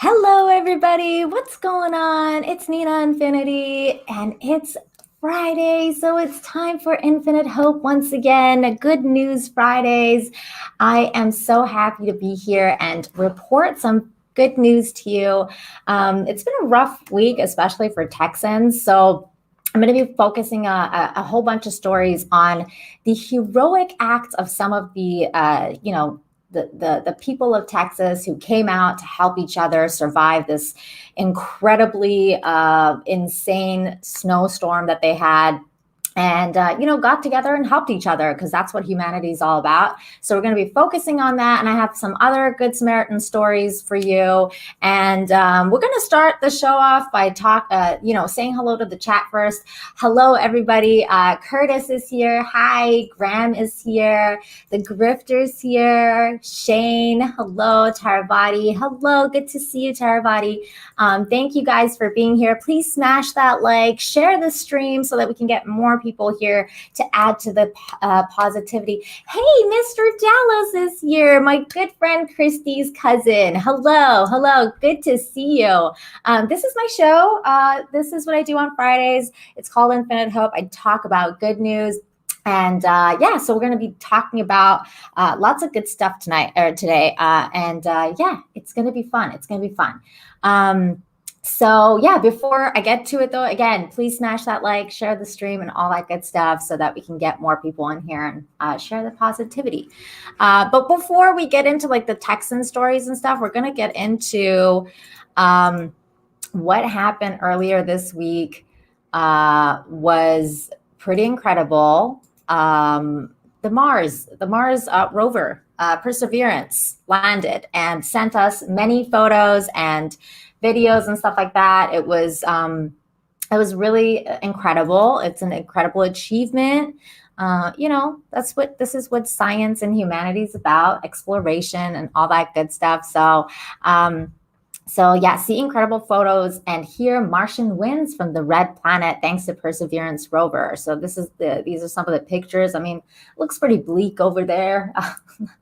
Hello, everybody. What's going on? It's Nina Infinity, and it's Friday, so it's time for Infinite Hope once again. Good News Fridays. I am so happy to be here and report some good news to you. It's been a rough week, especially for Texans. So I'm going to be focusing a whole bunch of stories on the heroic acts of some of the people of Texas who came out to help each other survive this incredibly insane snowstorm that they had and got together and helped each other because that's what humanity is all about. So we're going to be focusing on that, and I have some other good Samaritan stories for you. And we're going to start the show off by saying hello to the chat first. Hello, everybody. Curtis is here. Hi, Graham is here. The Grifter's here. Shane, hello. Taravati, hello. Good to see you, Taravati. Thank you guys for being here. Please smash that like, share the stream so that we can get more people here to add to the positivity. Hey, Mr. Dallas is here, my good friend Christy's cousin. Hello. Good to see you. This is my show. This is what I do on Fridays. It's called Infinite Hope. I talk about good news. And so we're going to be talking about lots of good stuff today. It's going to be fun. Before I get to it though, again, please smash that like, share the stream and all that good stuff so that we can get more people in here and share the positivity. But before we get into like the Texan stories and stuff, we're going to get into what happened earlier this week was pretty incredible. The Mars rover Perseverance landed and sent us many photos and videos and stuff like that. It was really incredible. It's an incredible achievement. This is what science and humanity is about, exploration and all that good stuff. See incredible photos and hear Martian winds from the red planet thanks to Perseverance rover. So these are some of the pictures. I mean, it looks pretty bleak over there.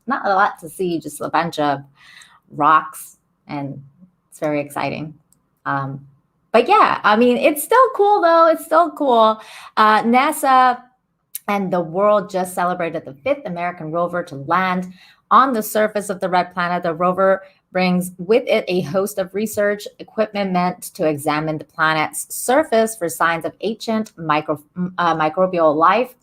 Not a lot to see, just a bunch of rocks, and it's very exciting. It's still cool though. It's still cool. NASA and the world just celebrated the 5th American rover to land on the surface of the red planet. The rover brings with it a host of research equipment meant to examine the planet's surface for signs of ancient microbial life.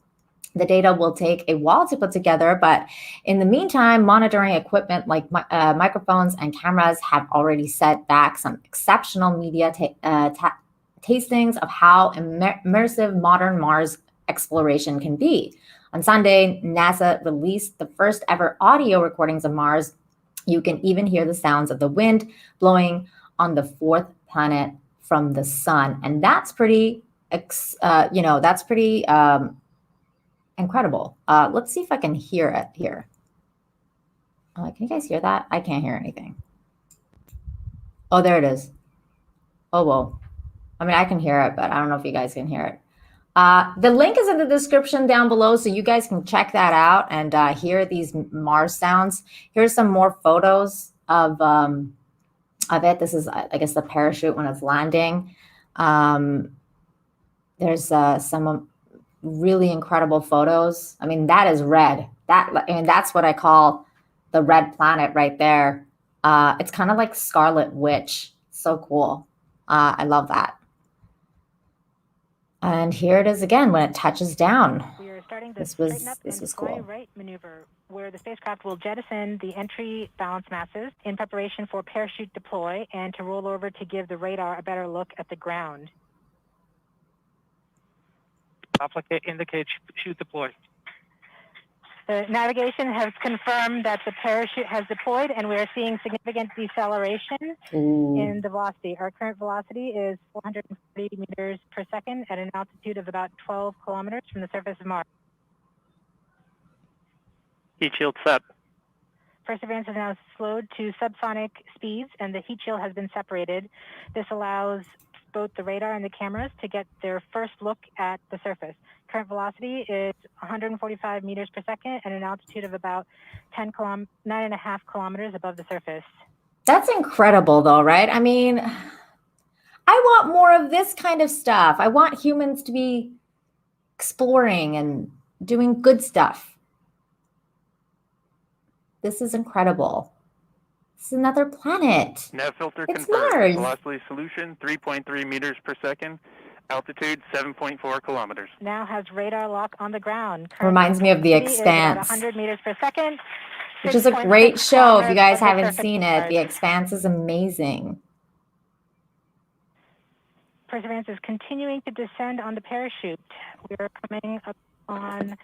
The data will take a while to put together, but in the meantime, monitoring equipment like microphones and cameras have already set back some exceptional media tastings of how immersive modern Mars exploration can be. On Sunday, NASA released the first ever audio recordings of Mars. You can even hear the sounds of the wind blowing on the 4th planet from the sun. And that's pretty, incredible. Let's see if I can hear it here. Can you guys hear that? I can't hear anything. Oh, there it is. Oh, whoa. I mean, I can hear it, but I don't know if you guys can hear it. The link is in the description down below, so you guys can check that out and hear these Mars sounds. Here's some more photos of it. This is, I guess, the parachute when it's landing. There's some really incredible photos. I mean, that is red. That's what I call the red planet right there. It's kind of like Scarlet Witch. So cool. I love that. And here it is again when it touches down. We are starting the This was deploy cool. right maneuver, where the spacecraft will jettison the entry balance masses in preparation for parachute deploy and to roll over to give the radar a better look at the ground. Indicate chute deploy. The navigation has confirmed that the parachute has deployed, and we are seeing significant deceleration in the velocity. Our current velocity is 440 meters per second at an altitude of about 12 kilometers from the surface of Mars. Heat shield set. Perseverance is now slowed to subsonic speeds, and the heat shield has been separated. This allows both the radar and the cameras to get their first look at the surface. Current velocity is 145 meters per second at an altitude of about 9.5 kilometers above the surface. That's incredible, though, right? I mean, I want more of this kind of stuff. I want humans to be exploring and doing good stuff. This is incredible. This is another planet. Nav filter It's confirmed. Mars. Velocity solution 3.3 meters per second. Altitude 7.4 kilometers. Now has radar lock on the ground. Reminds me of The Velocity is about Expanse, 100 meters per second. which is a 6.6 great show. If you kilometers guys of the haven't surface seen of it, Mars. The Expanse is amazing. Perseverance is continuing to descend on the parachute. We are coming up on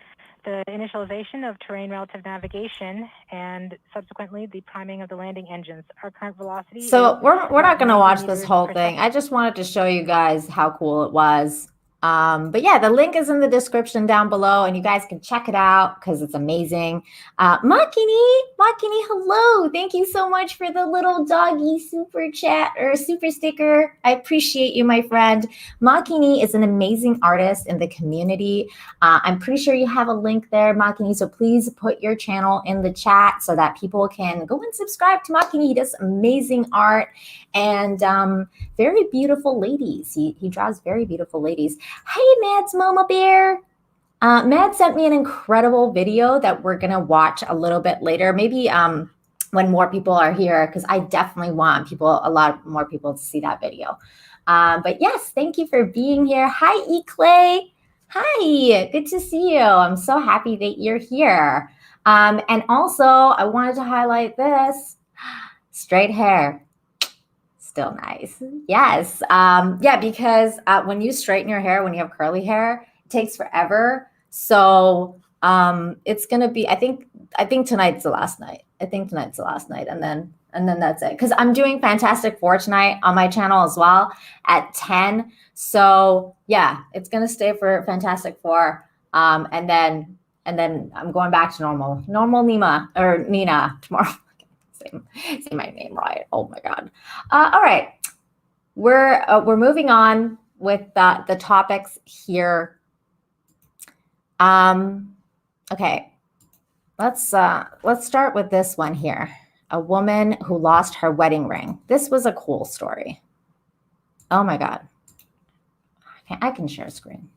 the initialization of terrain relative navigation and subsequently the priming of the landing engines. Our current velocity So is we're not going to 90 watch this meters whole per thing. second. I just wanted to show you guys how cool it was. But yeah, the link is in the description down below, and you guys can check it out because it's amazing. Makini, hello. Thank you so much for the little doggy super chat or super sticker. I appreciate you, my friend. Makini is an amazing artist in the community. I'm pretty sure you have a link there, Makini, so please put your channel in the chat so that people can go and subscribe to Makini. He does amazing art and very beautiful ladies. He draws very beautiful ladies. Hey, Mad's Mama Bear. Mad sent me an incredible video that we're going to watch a little bit later. Maybe when more people are here, because I definitely want a lot more people to see that video. But yes, thank you for being here. Hi, E-Clay. Hi, good to see you. I'm so happy that you're here. And also, I wanted to highlight this. Straight hair. Still nice. Yes. Yeah, because when you straighten your hair, when you have curly hair, it takes forever. So it's gonna be, I think tonight's the last night. And then that's it. Because I'm doing Fantastic Four tonight on my channel as well at 10. So yeah, it's gonna stay for Fantastic Four. And then I'm going back to normal Nina tomorrow. Say my name right. Oh my God. All right. We're moving on with the topics here. Okay. Let's start with this one here. A woman who lost her wedding ring. This was a cool story. Oh my God. I can share screen.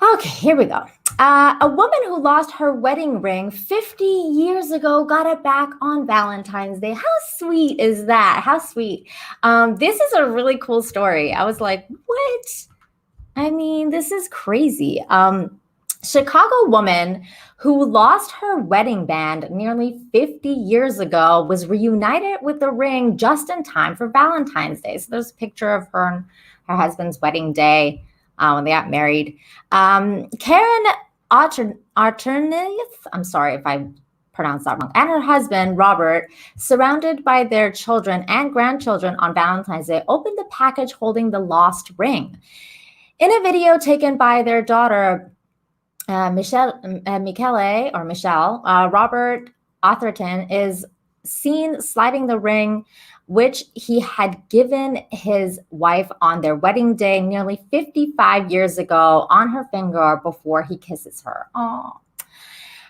Okay, here we go. A woman who lost her wedding ring 50 years ago got it back on Valentine's Day. How sweet is that? How sweet. This is a really cool story. I was like, what? I mean, this is crazy. Chicago woman who lost her wedding band nearly 50 years ago was reunited with the ring just in time for Valentine's Day. So there's a picture of her and her husband's wedding day. When they got married. Karen Arternis, I'm sorry if I pronounced that wrong, and her husband, Robert, surrounded by their children and grandchildren on Valentine's Day, opened the package holding the lost ring. In a video taken by their daughter, Michelle, Robert Atherton is seen sliding the ring which he had given his wife on their wedding day nearly 55 years ago on her finger before he kisses her. Aww.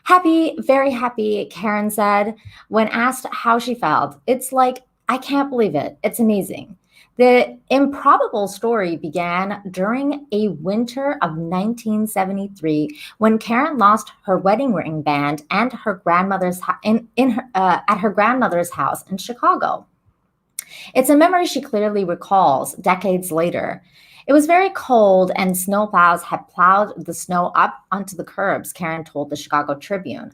Happy, very happy, Karen said when asked how she felt. It's like, I can't believe it. It's amazing. The improbable story began during a winter of 1973 when Karen lost her wedding ring band and her grandmother's at her grandmother's house in Chicago. It's a memory she clearly recalls decades later. It was very cold and snowplows had plowed the snow up onto the curbs, Karen told the Chicago Tribune.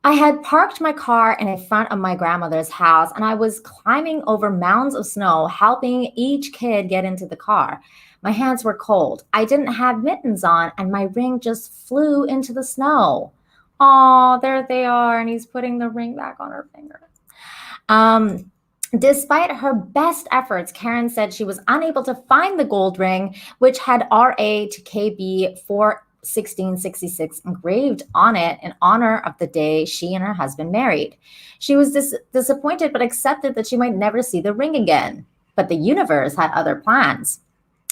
I had parked my car in front of my grandmother's house and I was climbing over mounds of snow, helping each kid get into the car. My hands were cold. I didn't have mittens on and my ring just flew into the snow. Oh, there they are. And he's putting the ring back on her finger. Despite her best efforts, Karen said she was unable to find the gold ring, which had RA to KB 41666 engraved on it in honor of the day she and her husband married. She was disappointed, but accepted that she might never see the ring again. But the universe had other plans.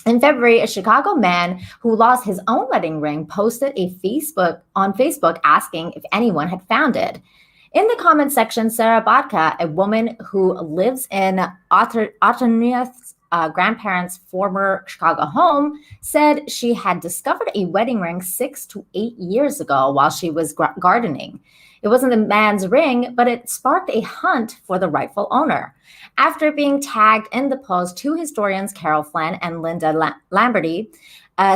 In February, a Chicago man who lost his own wedding ring posted on Facebook asking if anyone had found it. In the comment section, Sarah Bodka, a woman who lives in Otternia's grandparents' former Chicago home, said she had discovered a wedding ring 6 to 8 years ago while she was gardening. It wasn't the man's ring, but it sparked a hunt for the rightful owner. After being tagged in the post, two historians, Carol Flynn and Linda Lamberty,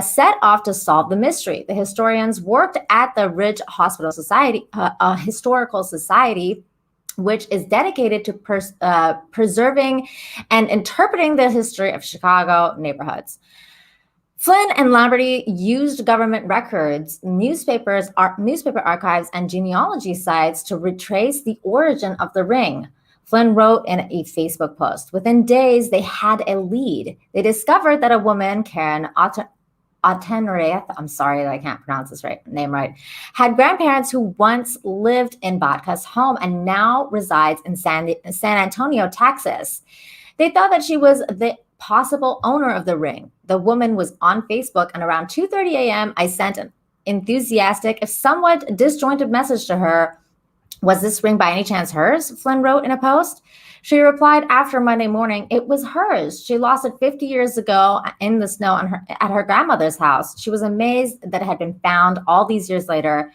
set off to solve the mystery. The historians worked at the Ridge Hospital Society, a historical society, which is dedicated to preserving and interpreting the history of Chicago neighborhoods. Flynn and Lamberty used government records, newspaper archives, and genealogy sites to retrace the origin of the ring. Flynn wrote in a Facebook post, "Within days, they had a lead. They discovered that a woman, Karen Ottenrath, I'm sorry that I can't pronounce this name right, had grandparents who once lived in Bodka's home and now resides in San Antonio, Texas. They thought that she was the possible owner of the ring. The woman was on Facebook, and around 2:30 a.m., I sent an enthusiastic, if somewhat disjointed message to her. Was this ring by any chance hers?" Flynn wrote in a post. She replied after Monday morning, "It was hers. She lost it 50 years ago in the snow at her grandmother's house. She was amazed that it had been found all these years later.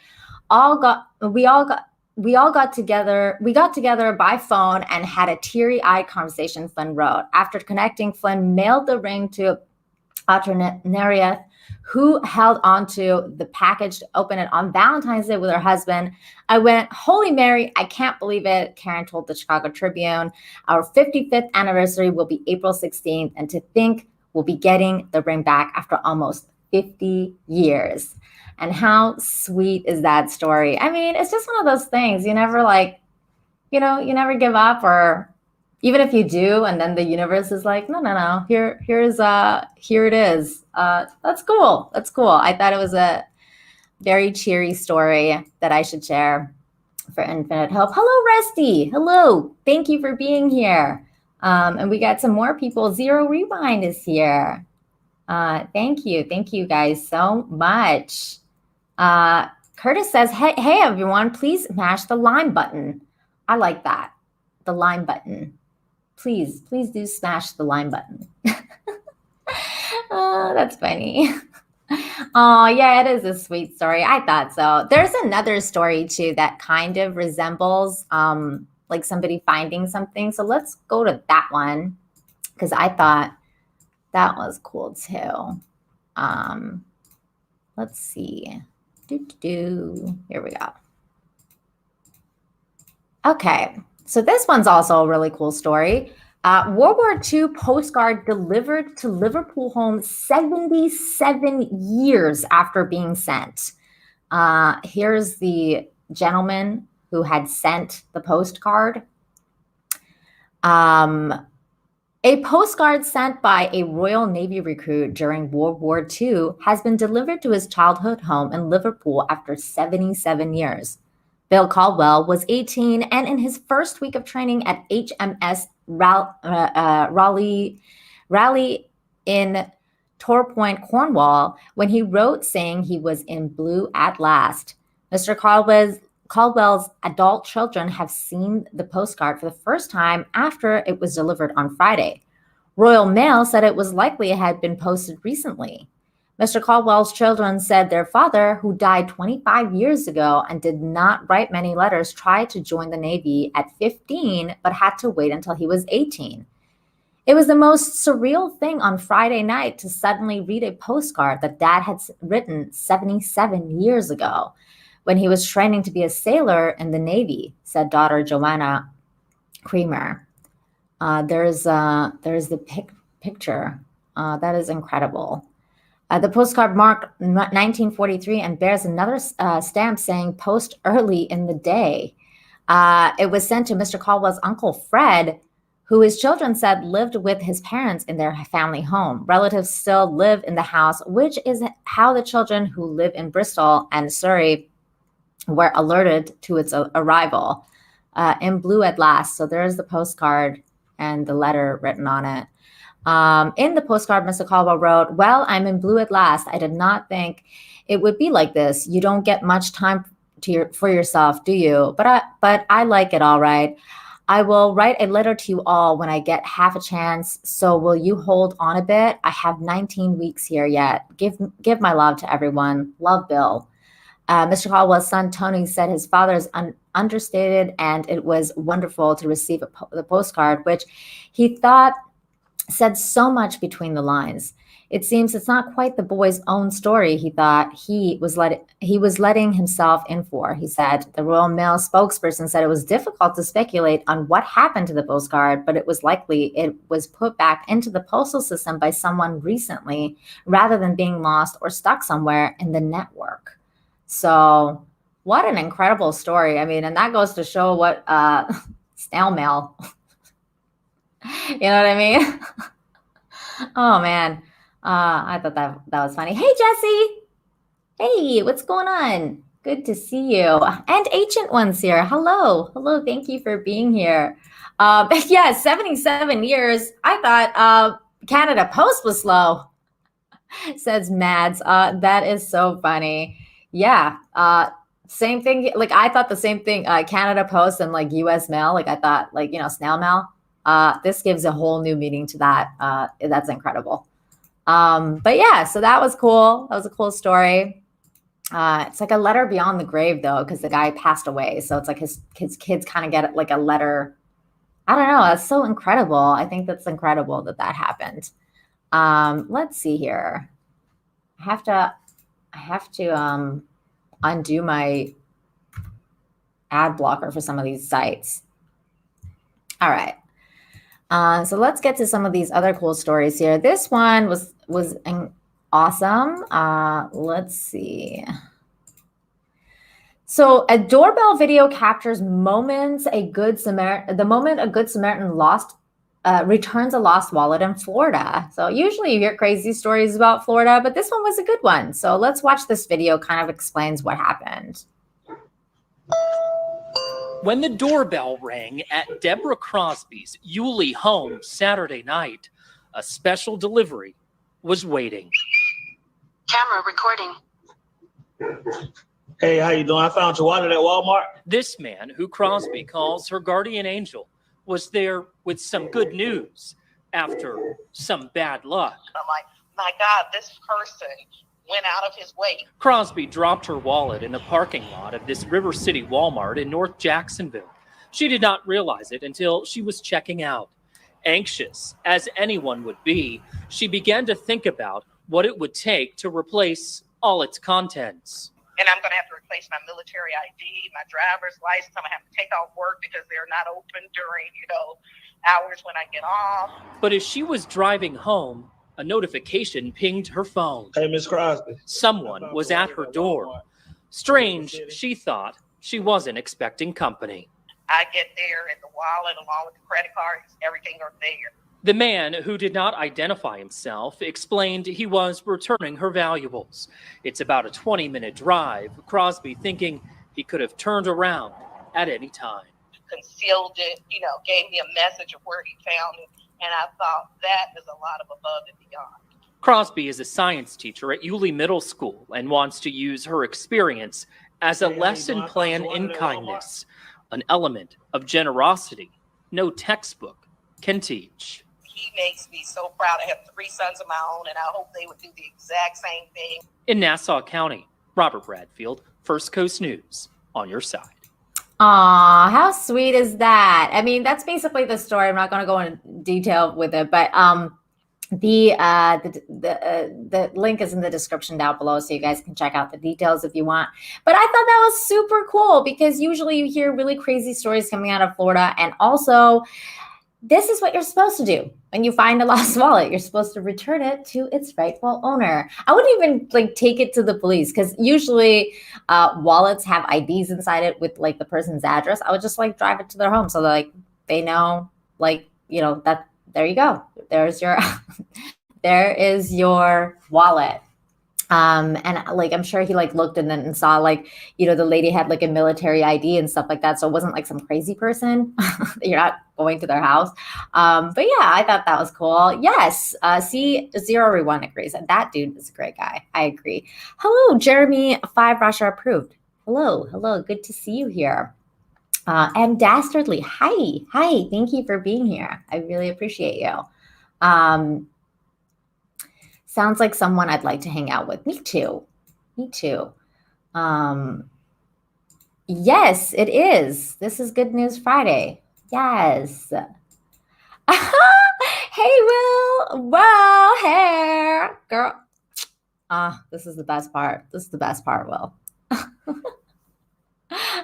We got together by phone and had a teary-eyed conversation," Flynn wrote. After connecting, Flynn mailed the ring to Ottenrath, who held onto the package to open it on Valentine's Day with her husband. "I went, Holy Mary, I can't believe it," Karen told the Chicago Tribune. "Our 55th anniversary will be April 16th, and to think we'll be getting the ring back after almost 50 years. And how sweet is that story? I mean, it's just one of those things. You never you never give up, or even if you do, and then the universe is like, no, here it is. That's cool. That's cool. I thought it was a very cheery story that I should share for Infinite Hope. Hello, Rusty. Hello. Thank you for being here. And we got some more people. Zero Rewind is here. Thank you. Thank you guys so much. Curtis says, hey, everyone, please smash the lime button. I like that. The lime button. Please do smash the lime button. Oh, that's funny. Oh, yeah, it is a sweet story. I thought so. There's another story, too, that kind of resembles like somebody finding something. So let's go to that one, because I thought that was cool, too. Let's see. Here we go. Okay. So this one's also a really cool story. World War II postcard delivered to Liverpool home 77 years after being sent. Here's the gentleman who had sent the postcard. A postcard sent by a Royal Navy recruit during World War II has been delivered to his childhood home in Liverpool after 77 years. Bill Caldwell was 18 and in his first week of training at HMS Raleigh in Torpoint, Cornwall, when he wrote saying he was in blue at last. Mr. Caldwell's adult children have seen the postcard for the first time after it was delivered on Friday. Royal Mail said it was likely it had been posted recently. Mr. Caldwell's children said their father, who died 25 years ago and did not write many letters, tried to join the Navy at 15, but had to wait until he was 18. It was the most surreal thing on Friday night to suddenly read a postcard that Dad had written 77 years ago when he was training to be a sailor in the Navy, said daughter Joanna Creamer. There's the picture. That is incredible. The postcard marked 1943 and bears another stamp saying post early in the day. It was sent to Mr. Caldwell's uncle Fred, who his children said lived with his parents in their family home. Relatives still live in the house, which is how the children who live in Bristol and Surrey were alerted to its arrival. In blue at last. So there's the postcard and the letter written on it. In the postcard, Mr. Caldwell wrote, "Well, I'm in blue at last. I did not think it would be like this. You don't get much time for yourself, do you? But I like it all right. I will write a letter to you all when I get half a chance. So will you hold on a bit? I have 19 weeks here yet. Give my love to everyone. Love, Bill. Mr. Caldwell's son, Tony, said his father is understated, and it was wonderful to receive the postcard, which he thought said so much between the lines. It seems it's not quite the boy's own story, he thought he was letting himself in for. He said the Royal Mail spokesperson said it was difficult to speculate on what happened to the postcard, but it was likely it was put back into the postal system by someone recently rather than being lost or stuck somewhere in the network. So what an incredible story. I mean, and that goes to show what snail mail, you know what I mean? Oh, man. I thought that was funny. Hey, Jesse. Hey, what's going on? Good to see you. And Ancient One's here. Hello. Hello. Thank you for being here. Yeah, 77 years. I thought Canada Post was slow, says Mads. That is so funny. Yeah. Same thing. Like, I thought the same thing. Canada Post and like US Mail. Like, I thought, like, snail mail. This gives a whole new meaning to that. That's incredible. But yeah, so that was cool. That was a cool story. It's like a letter beyond the grave, though, because the guy passed away. So it's like his kids kind of get like a letter. I don't know. That's so incredible. I think that's incredible that happened. Let's see here. I have to undo my ad blocker for some of these sites. All right. So let's get to some of these other cool stories here. This one was awesome. Let's see. So a doorbell video captures the moment a Good Samaritan returns a lost wallet in Florida. So usually you hear crazy stories about Florida, but this one was a good one. So let's watch this video. Kind of explains what happened. When the doorbell rang at Deborah Crosby's Yulee home Saturday night, a special delivery was waiting. Camera recording. Hey, how you doing? I found your wallet at Walmart. This man, who Crosby calls her guardian angel, was there with some good news after some bad luck. I'm like, my God, this person went out of his way. Crosby dropped her wallet in the parking lot of this River City Walmart in North Jacksonville. She did not realize it until she was checking out. Anxious as anyone would be, she began to think about what it would take to replace all its contents. And I'm going to have to replace my military ID, my driver's license. I'm going to have to take off work because they're not open during, hours when I get off. But as she was driving home, a notification pinged her phone. Hey, Miss Crosby. Someone was at her door. Strange, she thought. She wasn't expecting company. I get there and the wallet along with the credit cards, everything are there. The man, who did not identify himself, explained he was returning her valuables. It's about a 20-minute drive, Crosby thinking he could have turned around at any time. Concealed it, gave me a message of where he found it, and I thought that is a lot of above and beyond. Crosby is a science teacher at Yulee Middle School and wants to use her experience as a lesson plan in kindness, an element of generosity no textbook can teach. He makes me so proud. I have 3 sons of my own, and I hope they would do the exact same thing. In Nassau County, Robert Bradfield, First Coast News, on your side. Aw, how sweet is that? I mean, that's basically the story. I'm not going to go into detail with it, but the link is in the description down below, so you guys can check out the details if you want. But I thought that was super cool because usually you hear really crazy stories coming out of Florida, and also this is what you're supposed to do. When you find a lost wallet, you're supposed to return it to its rightful owner. I wouldn't even take it to the police because usually wallets have IDs inside it with the person's address. I would just drive it to their home so that they know that there you go. There's your there is your wallet. And I'm sure he looked and saw the lady had a military ID and stuff like that. So it wasn't some crazy person. You're not going to their house. But yeah, I thought that was cool. Yes. C01 agrees. That dude is a great guy. I agree. Hello, Jeremy 5 Russia approved. Hello, hello. Good to see you here. And Dastardly, hi, hi. Thank you for being here. I really appreciate you. Um, sounds like someone I'd like to hang out with. Me too. Me too. Um, yes, it is. This is Good News Friday. Yes. Hey, Will. Well, hair girl. This is the best part. This is the best part, Will.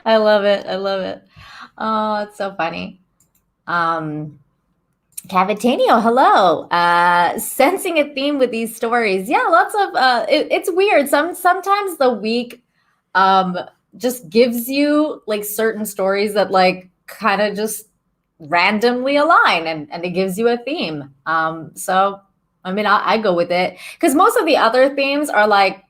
I love it. I love it. Oh, it's so funny. Cavatanio, hello. Sensing a theme with these stories. Yeah, lots of it's weird. Sometimes the week just gives you like certain stories that like kind of just randomly align and it gives you a theme. So I mean I go with it because most of the other themes are like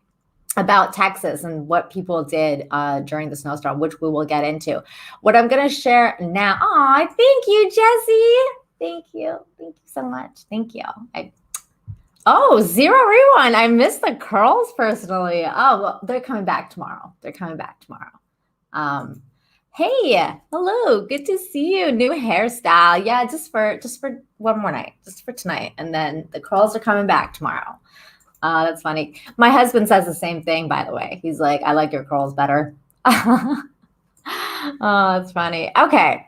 about Texas and what people did during the snowstorm, which we will get into. What I'm going to share now. Oh, thank you, Jesse. Thank you. Thank you so much. Thank you. Zero rewind. I missed the curls personally. Oh, well, they're coming back tomorrow. They're coming back tomorrow. Hey, hello. Good to see you. New hairstyle. Yeah, just for one more night, just for tonight. And then the curls are coming back tomorrow. That's funny. My husband says the same thing, by the way. He's like, I like your curls better. Oh, that's funny. Okay.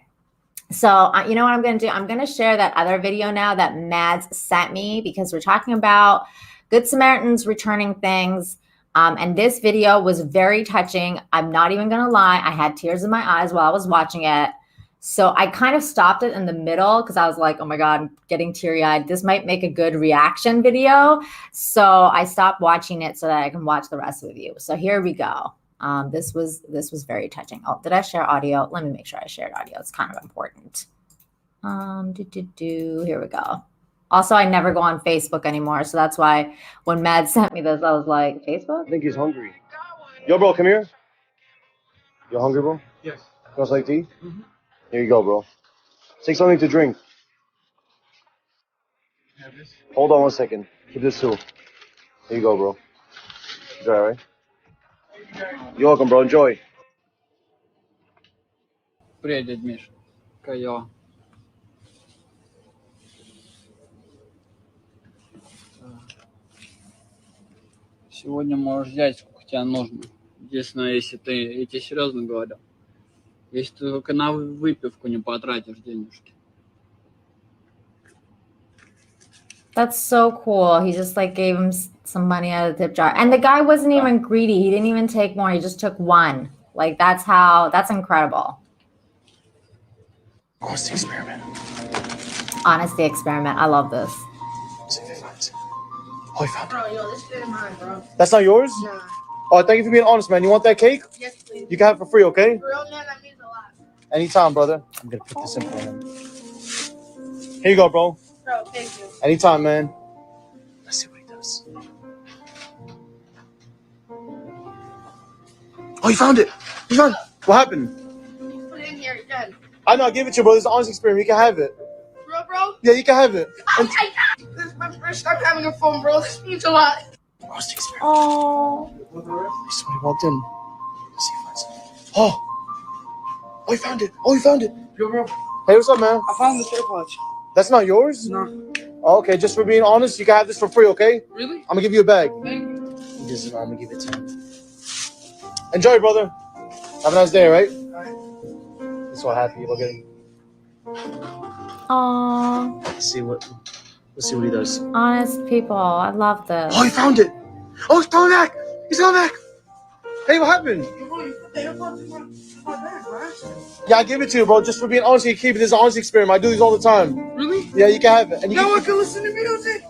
So, you know what I'm going to do? I'm going to share that other video now that Mads sent me because we're talking about Good Samaritans returning things. And this video was very touching. I'm not even going to lie. I had tears in my eyes while I was watching it. So I kind of stopped it in the middle because I was like, oh my God, I'm getting teary-eyed. This might make a good reaction video. So I stopped watching it so that I can watch the rest with you. So here we go. This was very touching. Oh, did I share audio? Let me make sure I shared audio. It's kind of important. Here we go. Also, I never go on Facebook anymore. So that's why when Mad sent me this, I was like, Facebook? I think he's hungry. Yo, bro, come here. You hungry, bro? Yes. You want something to eat? Mm-hmm. Here you go, bro. Take something to drink. Have this? Hold on 1 second. Keep this too. Here you go, bro. Enjoy, all right? You're welcome, bro. Enjoy. Привет, дядь Миш. Как дела? Сегодня можешь взять, сколько тебе нужно. Единственное, если я тебе серьезно говорю, если ты только на выпивку не потратишь денежки. That's so cool. He just like gave him some money out of the tip jar. And the guy wasn't even greedy. He didn't even take more. He just took one. Like that's incredible. Honesty experiment. Honesty experiment. I love this. See if he finds it. Oh, he found it. Bro, yo, this is mine, bro. That's not yours? Nah. Oh, thank you for being honest, man. You want that cake? Yes, please. You can have it for free, okay? For real, man, that means a lot. Anytime, brother. I'm going to put this in for him. Here you go, bro. Bro, thank you. Anytime, man. Let's see what he does. Oh, you found it. You found it. What happened? Put it in here again. I know, I gave it to you, bro. This is an honest experiment. You can have it. Bro? Yeah, you can have it. Oh my God! This is my first time having a phone, bro. This means a lot. Honest experiment. Oh. This is when he walked in. Let's see if he finds it. Oh, he found it. Oh, he found it. Yo, bro, Hey, what's up, man? I found this AirPods. That's not yours? No. Oh, okay, just for being honest, you can have this for free, okay? Really? I'm gonna give you a bag. Thank you. I'm gonna give it to you. Enjoy, brother. Have a nice day, right? He's so happy. Look at him. Oh. Let's see what he does. Honest people. I love this. Oh, he found it. Oh, he's coming back. He's coming back. Hey, what happened? Yo, bro, you put the AirPods in my bag, bro. Yeah, I give it to you, bro. Just for being honest, you keep it. This is an honest experiment. I do these all the time. Really? Yeah, you can have it. And you Now can I can listen to music.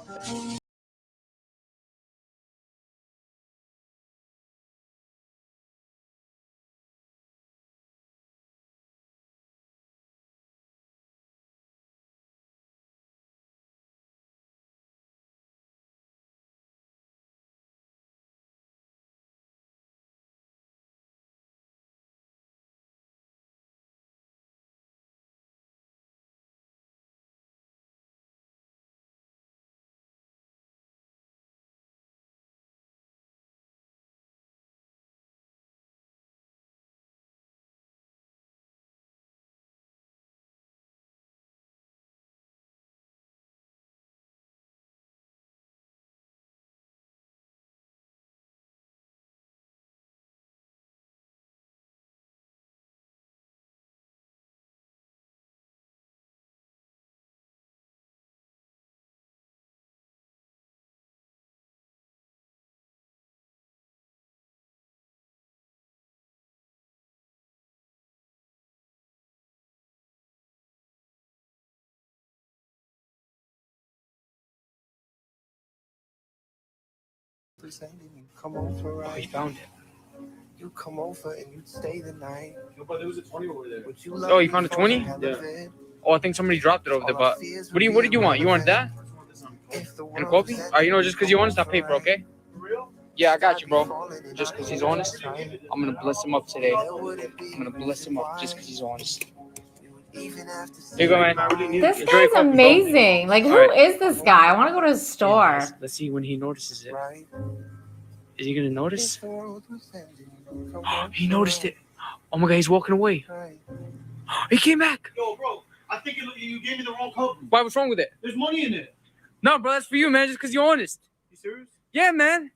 Come over, right? Oh, he found it. You come over and you stay the night. No, but there was a 20 over there. Oh, you found a 20? Yeah. Oh, I think somebody dropped it over there. But what did you want? You want that? And a coffee? All right, you know, just because you're honest, I'll pay for it, okay? For real? Yeah, I got you, bro. Just because he's honest, I'm going to bless him up today. I'm going to bless him up just because he's honest. Here you go, man. This Enjoy your guy's coffee, bro. amazing. Like, who All is this guy? I want to go to his store. Let's see when he notices it. Is he going to notice? He noticed it. Oh my God, he's walking away. He came back. Yo, bro, I think you gave me the wrong cover. Why? What's wrong with it? There's money in it. No, bro, that's for you, man, just because you're honest. You serious? Yeah, man.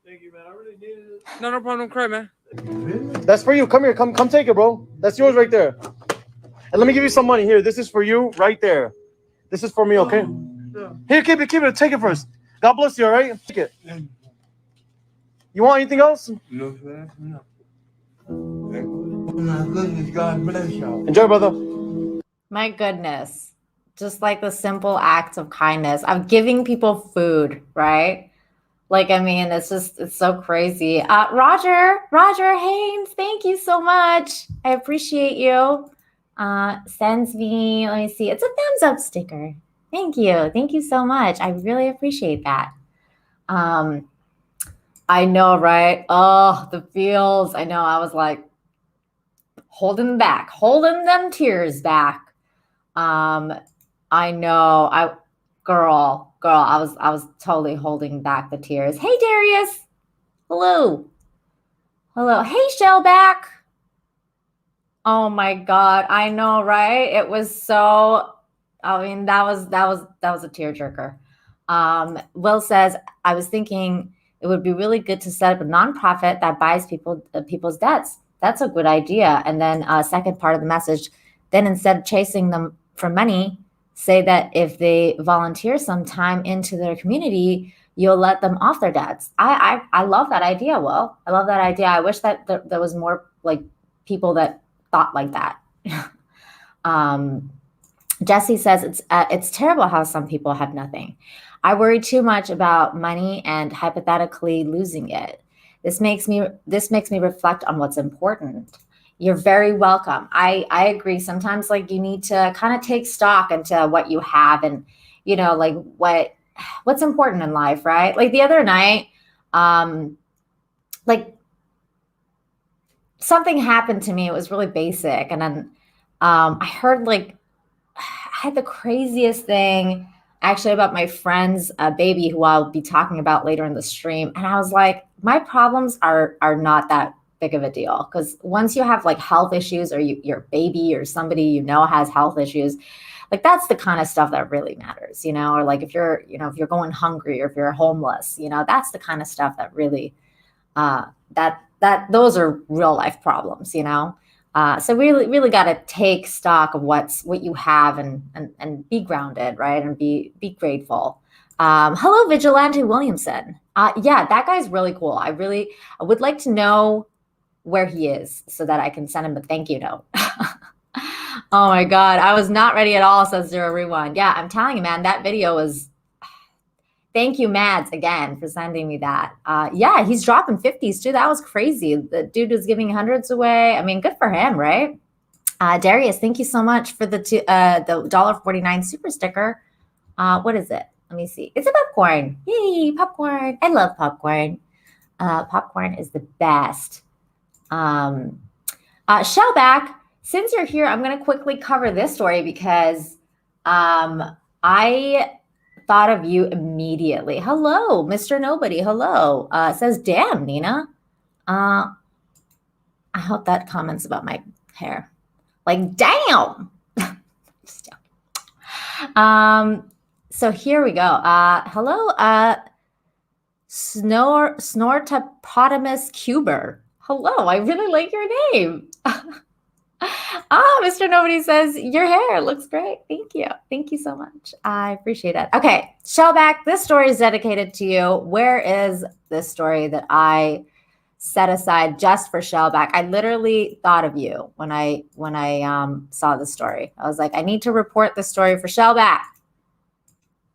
Thank you, man. I really needed it. No problem. Don't cry, man. That's for you. Come here. Come take it, bro. That's yours right there. And let me give you some money here. This is for you right there. This is for me, okay? Yeah. Here, keep it. Take it first. God bless you, all right? Take it. You want anything else? No, sir. No. My goodness, God bless y'all. Enjoy, brother. My goodness. Just like the simple acts of kindness of giving people food, right? Like, I mean, it's so crazy. Roger Haynes, thank you so much. I appreciate you. Sends me, let me see, it's a thumbs up sticker. Thank you so much. I really appreciate that. I know, right? Oh, the feels. I know. I was like holding them tears back. I know. Girl, I was totally holding back the tears. Hey, Darius. Hello. Hey, Shellback. Oh my God. I know, right? It was so, I mean, that was a tearjerker. Will says, I was thinking it would be really good to set up a nonprofit that buys people's debts. That's a good idea. And then second part of the message, then instead of chasing them for money, say that if they volunteer some time into their community, you'll let them off their debts. I love that idea, Will. I love that idea. I wish that there was more like people that thought like that. Jesse says it's terrible how some people have nothing. I worry too much about money and hypothetically losing it. This makes me reflect on what's important. You're very welcome. I agree. Sometimes like you need to kind of take stock into what you have and, you know, like what's important in life, right? Like the other night, like something happened to me. It was really basic. And then I heard I had the craziest thing actually about my friend's baby, who I'll be talking about later in the stream. And I was like, my problems are not that big of a deal, because once you have like health issues, or your baby or somebody you know has health issues, like that's the kind of stuff that really matters, you know. Or like if you're going hungry, or if you're homeless, you know, that's the kind of stuff that really that those are real life problems, you know. So really got to take stock of what you have and be grounded, right? And be grateful. Hello, Vigilante Williamson. Yeah, that guy's really cool. I would like to know where he is so that I can send him a thank you note. Oh my God, I was not ready at all, says Zero Rewind. Yeah, I'm telling you, man, that video was. Thank you, Mads, again for sending me that. Yeah, he's dropping 50s too. That was crazy. The dude was giving hundreds away. I mean, good for him, right? Darius, thank you so much for the $1.49 super sticker. What is it? Let me see. It's a popcorn. Yay, popcorn. I love popcorn. Popcorn is the best. Shellback, since you're here, I'm going to quickly cover this story because I thought of you immediately. Hello, Mr. Nobody. Hello. Says, damn, Nina. I hope that comments about my hair. Like, damn. Just joking. So here we go. Hello, Snortopotamus Cuber. Hello, I really like your name. Mr. Nobody says, your hair looks great. Thank you. Thank you so much. I appreciate it. Okay, Shellback, this story is dedicated to you. Where is this story that I set aside just for Shellback? I literally thought of you when I saw the story. I was like, I need to report the story for Shellback.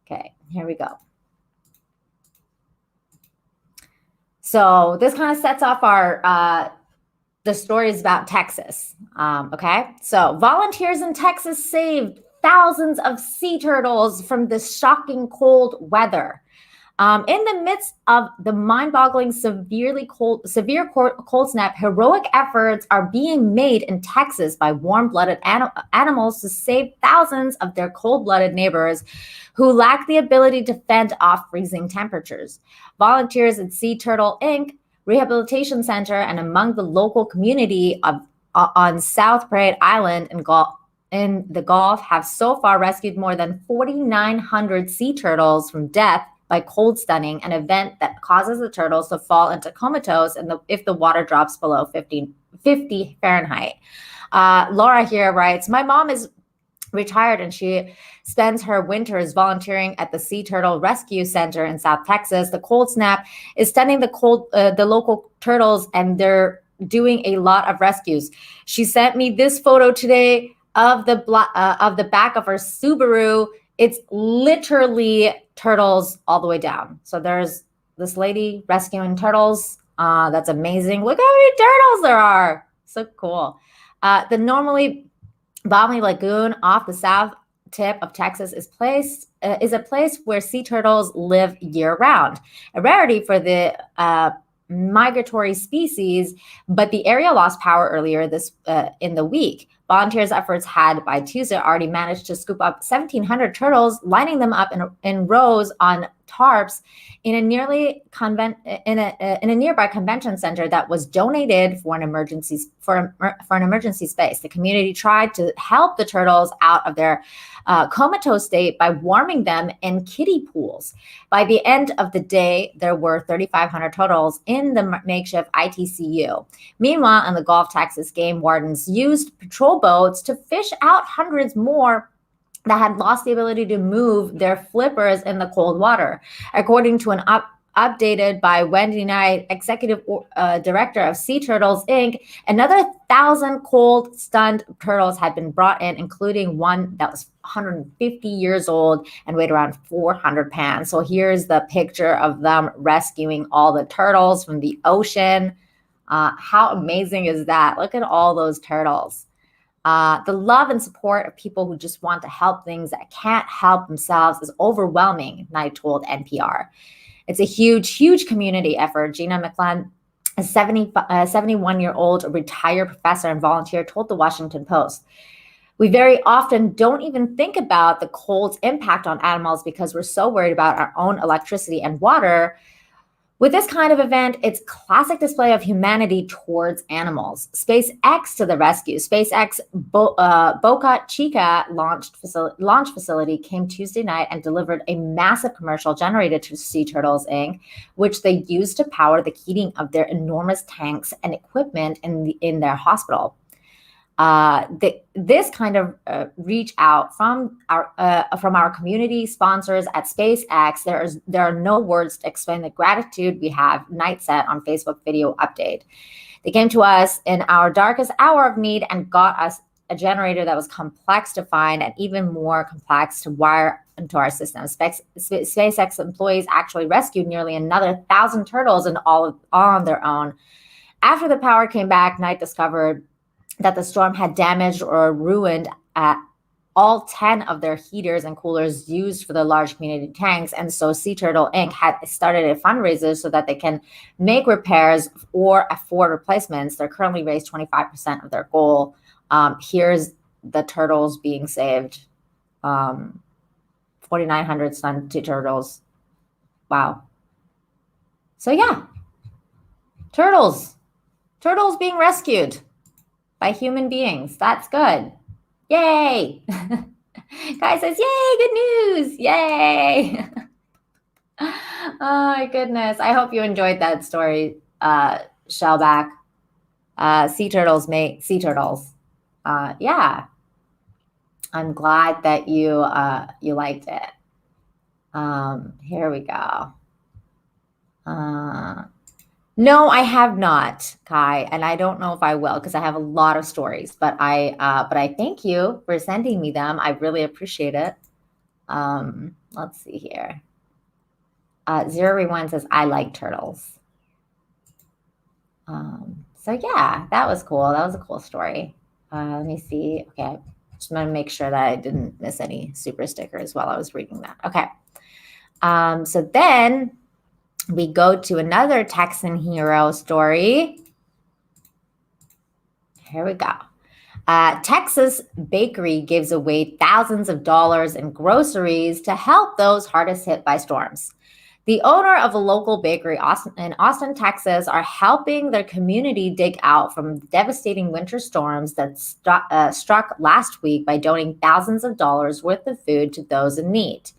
Okay, here we go. So this kind of sets off our the stories about Texas. Okay, so volunteers in Texas saved thousands of sea turtles from this shocking cold weather. In the midst of the mind-boggling, severe cold snap, heroic efforts are being made in Texas by warm-blooded animals to save thousands of their cold-blooded neighbors who lack the ability to fend off freezing temperatures. Volunteers at Sea Turtle Inc. Rehabilitation Center and among the local community on South Parade Island in the Gulf have so far rescued more than 4,900 sea turtles from death by cold stunning, an event that causes the turtles to fall into comatose if the water drops below 50 Fahrenheit. Laura here writes, my mom is retired and she spends her winters volunteering at the Sea Turtle Rescue Center in South Texas. The cold snap is stunning the local turtles, and they're doing a lot of rescues. She sent me this photo today of the back of her Subaru. It's literally turtles all the way down. So there's this lady rescuing turtles. That's amazing. Look how many turtles there are. So cool. The normally balmy lagoon off the south tip of Texas is a place where sea turtles live year-round, a rarity for the migratory species, but the area lost power earlier in the week. Volunteers' efforts had by Tuesday already managed to scoop up 1,700 turtles, lining them up in rows on tarps in a nearby convention center that was donated for an emergency space. The community tried to help the turtles out of their comatose state by warming them in kiddie pools. By the end of the day, there were 3,500 turtles in the makeshift ITCU. Meanwhile, in the Gulf, Texas game wardens used patrol boats to fish out hundreds more that had lost the ability to move their flippers in the cold water. According to an updated by Wendy Knight, executive director of Sea Turtles Inc., another 1,000 cold stunned turtles had been brought in, including one that was 150 years old and weighed around 400 pounds. So here's the picture of them rescuing all the turtles from the ocean. How amazing is that? Look at all those turtles. The love and support of people who just want to help things that can't help themselves is overwhelming, Knight told NPR. It's a huge, huge community effort. Gina McClellan, a 71-year-old retired professor and volunteer, told the Washington Post. We very often don't even think about the cold's impact on animals because we're so worried about our own electricity and water. With this kind of event, it's classic display of humanity towards animals. SpaceX to the rescue. SpaceX Boca Chica launch facility came Tuesday night and delivered a massive commercial generated to Sea Turtles Inc., which they used to power the heating of their enormous tanks and equipment in their hospital. This kind of reach out from our community sponsors at SpaceX, there are no words to explain the gratitude we have, Knight said on Facebook video update. They came to us in our darkest hour of need and got us a generator that was complex to find and even more complex to wire into our system. SpaceX employees actually rescued nearly another 1,000 turtles all on their own. After the power came back, Knight discovered that the storm had damaged or ruined all 10 of their heaters and coolers used for the large community tanks. And so Sea Turtle Inc. had started a fundraiser so that they can make repairs or afford replacements. They're currently raised 25% of their goal. Here's the turtles being saved. 4,900 stunned turtles. Wow. So yeah, turtles being rescued by human beings. That's good. Yay. Guy says, yay, good news. Yay. Oh my goodness. I hope you enjoyed that story, Shellback. Sea turtles make sea turtles. Yeah. I'm glad that you liked it. Here we go. No, I have not, Kai, and I don't know if I will because I have a lot of stories. But I thank you for sending me them. I really appreciate it. Let's see here. Zero Rewind says I like turtles. So yeah, that was cool. That was a cool story. Let me see. Okay, just want to make sure that I didn't miss any super stickers while I was reading that. Okay. So then we go to another Texan hero story. Here we go. Texas bakery gives away thousands of dollars in groceries to help those hardest hit by storms. The owner of a local bakery in Austin, Texas, are helping their community dig out from devastating winter storms that struck last week by donating thousands of dollars worth of food to those in need.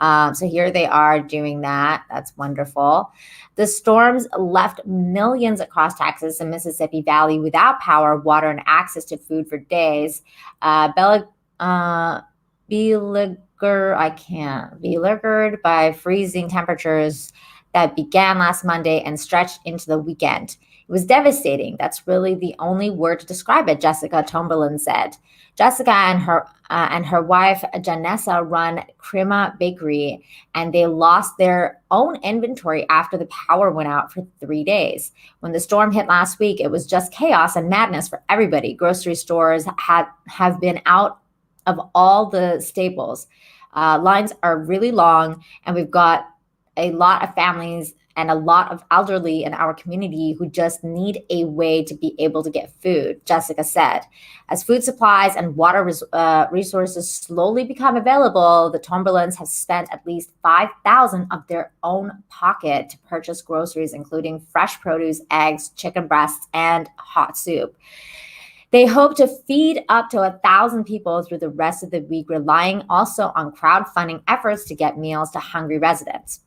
So here they are doing that. That's wonderful. The storms left millions across Texas and Mississippi Valley without power, water, and access to food for days. Beleaguered by freezing temperatures that began last Monday and stretched into the weekend. It was devastating. That's really the only word to describe it, Jessica Tomberlin said. Jessica and her wife Janessa run Crema Bakery, and they lost their own inventory after the power went out for 3 days. When the storm hit last week, it was just chaos and madness for everybody. Grocery stores have been out of all the staples. Lines are really long, and we've got a lot of families and a lot of elderly in our community who just need a way to be able to get food, Jessica said. As food supplies and water resources slowly become available, the Tomberlins have spent at least $5,000 of their own pocket to purchase groceries, including fresh produce, eggs, chicken breasts, and hot soup. They hope to feed up to 1,000 people through the rest of the week, relying also on crowdfunding efforts to get meals to hungry residents.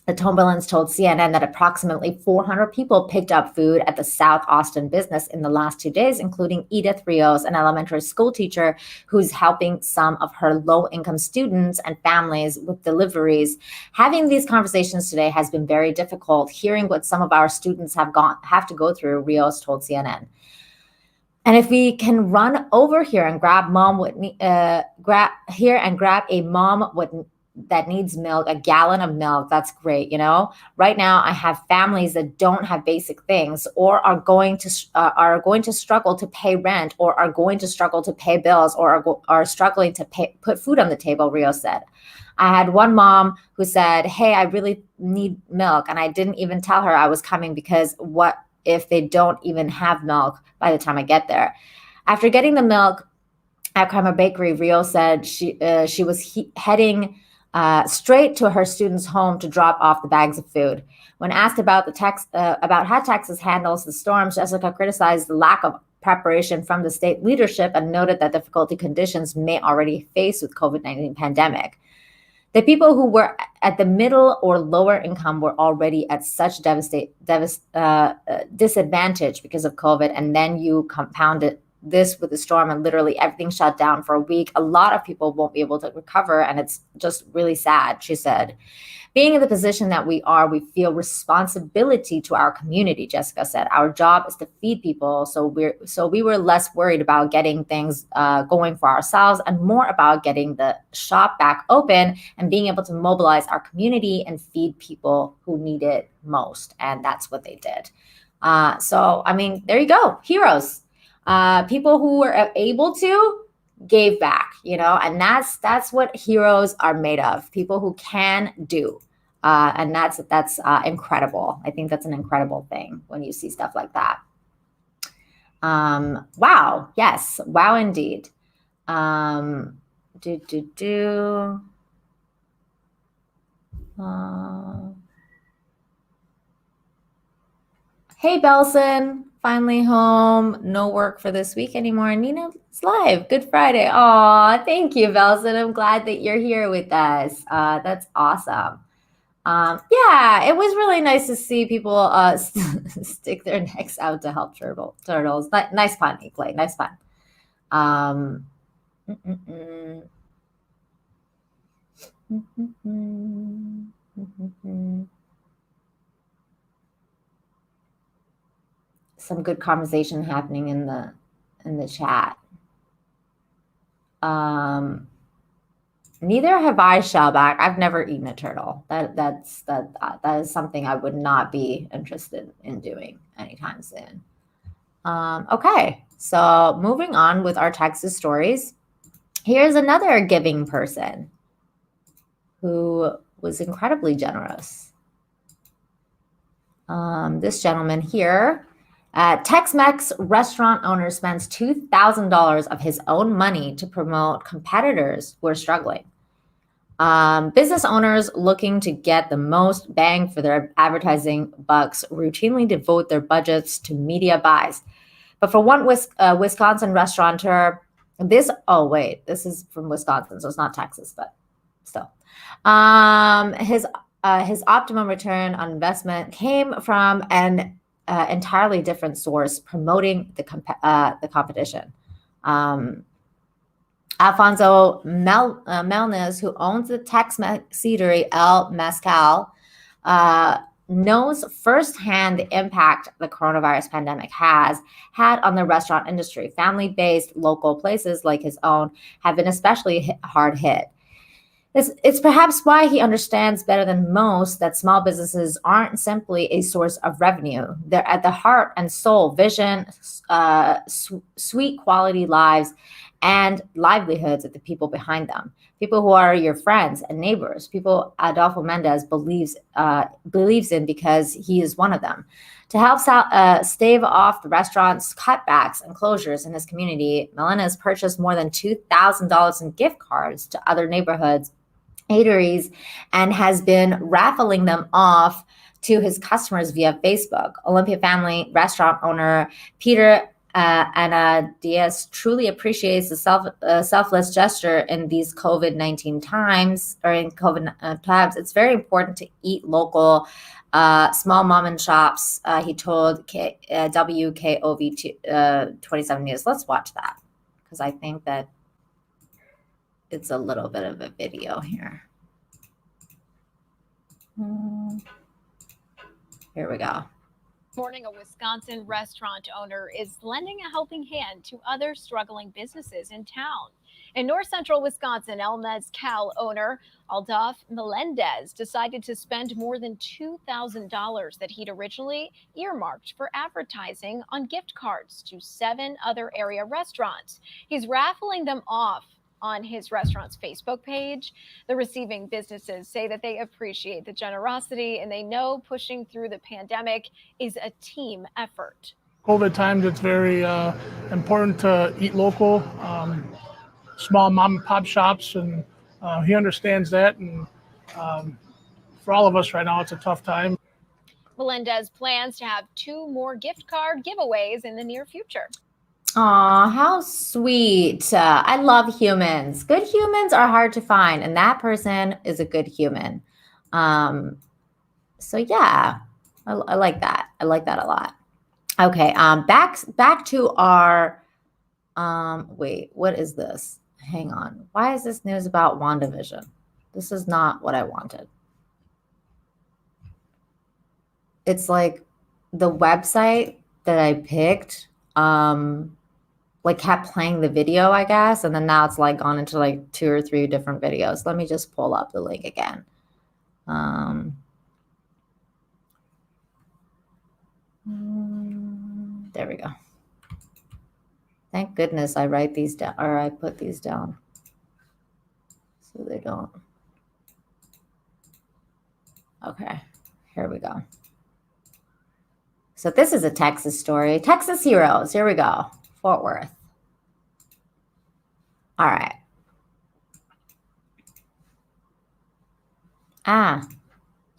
The Tomberlins told CNN that approximately 400 people picked up food at the South Austin business in the last 2 days, including Edith Rios, an elementary school teacher who's helping some of her low-income students and families with deliveries. Having these conversations today has been very difficult. Hearing what some of our students have to go through, Rios told CNN. And if we can run over here and grab a mom that needs milk, a gallon of milk, that's great. You know, right now I have families that don't have basic things, or are going to struggle to pay rent, or are going to struggle to pay bills, or are struggling to put food on the table. Rio said. I had one mom who said, "Hey, I really need milk," and I didn't even tell her I was coming, because what if they don't even have milk by the time I get there? After getting the milk at Crema Bakery, Rio said she was heading straight to her student's home to drop off the bags of food. When asked about about how Texas handles the storms, Jessica criticized the lack of preparation from the state leadership and noted that difficulty conditions may already face with COVID-19 pandemic. The people who were at the middle or lower income were already at such disadvantage because of COVID, and then you compounded this with the storm and literally everything shut down for a week. A lot of people won't be able to recover, and it's just really sad, she said. Being in the position that we are, we feel responsibility to our community, Jessica said. Our job is to feed people, so we were less worried about getting things going for ourselves and more about getting the shop back open and being able to mobilize our community and feed people who need it most. And that's what they did. So, I mean, there you go. Heroes. People who were able to gave back, you know, and that's what heroes are made of. People who can do. And that's incredible. I think that's an incredible thing when you see stuff like that. Wow. Yes. Wow, indeed. Hey, Belson, finally home. No work for this week anymore. Nina's live. Good Friday. Aw, thank you, Belson. I'm glad that you're here with us. That's awesome. Yeah, it was really nice to see people stick their necks out to help turtles. Nice pun, Clay. Nice pun. Some good conversation happening in the chat. Neither have I, Shellback. I've never eaten a turtle. That is something I would not be interested in doing anytime soon. Okay, so moving on with our Texas stories. Here's another giving person who was incredibly generous. This gentleman here, Tex-Mex restaurant owner spends $2,000 of his own money to promote competitors who are struggling. Business owners looking to get the most bang for their advertising bucks routinely devote their budgets to media buys. But for one Wisconsin restaurateur, this is from Wisconsin, so it's not Texas, but still. His optimum return on investment came from an entirely different source promoting the competition. Alfonso Melnes, who owns the Tex-Mex eatery El Mezcal, knows firsthand the impact the coronavirus pandemic has had on the restaurant industry. Family-based local places like his own have been especially hard hit. It's perhaps why he understands better than most that small businesses aren't simply a source of revenue. They're at the heart and soul, vision, sweet quality lives, and livelihoods of the people behind them. People who are your friends and neighbors. People Adolfo Mendez believes in because he is one of them. To help stave off the restaurant's cutbacks and closures in his community, Melendez purchased more than $2,000 in gift cards to other neighborhoods, eateries, and has been raffling them off to his customers via Facebook. Olympia family restaurant owner Peter Ana Diaz truly appreciates the selfless gesture in these COVID-19 times, or in COVID times. It's very important to eat local, small mom and shops, he told WKOV 27 News. Let's watch that, because I think that it's a little bit of a video here. Here we go. Morning, a Wisconsin restaurant owner is lending a helping hand to other struggling businesses in town. In north central Wisconsin, El Mezcal owner Adolfo Melendez decided to spend more than $2,000 that he'd originally earmarked for advertising on gift cards to 7 other area restaurants. He's raffling them off on his restaurant's Facebook page. The receiving businesses say that they appreciate the generosity and they know pushing through the pandemic is a team effort. COVID times, it's very important to eat local, small mom and pop shops, and he understands that. And for all of us right now, it's a tough time. Melendez plans to have 2 more gift card giveaways in the near future. Aw, how sweet. I love humans. Good humans are hard to find, and that person is a good human. So yeah, I like that. I like that a lot. Okay, back to our, wait, what is this? Hang on. Why is this news about WandaVision? This is not what I wanted. It's like the website that I picked, like kept playing the video, I guess, and then now it's like gone into like 2 or 3 different videos. Let me just pull up the link again. There we go. Thank goodness I write these down, or I put these down so they don't. Okay, here we go. So this is a Texas story. Texas heroes. Here we go. Fort Worth. All right.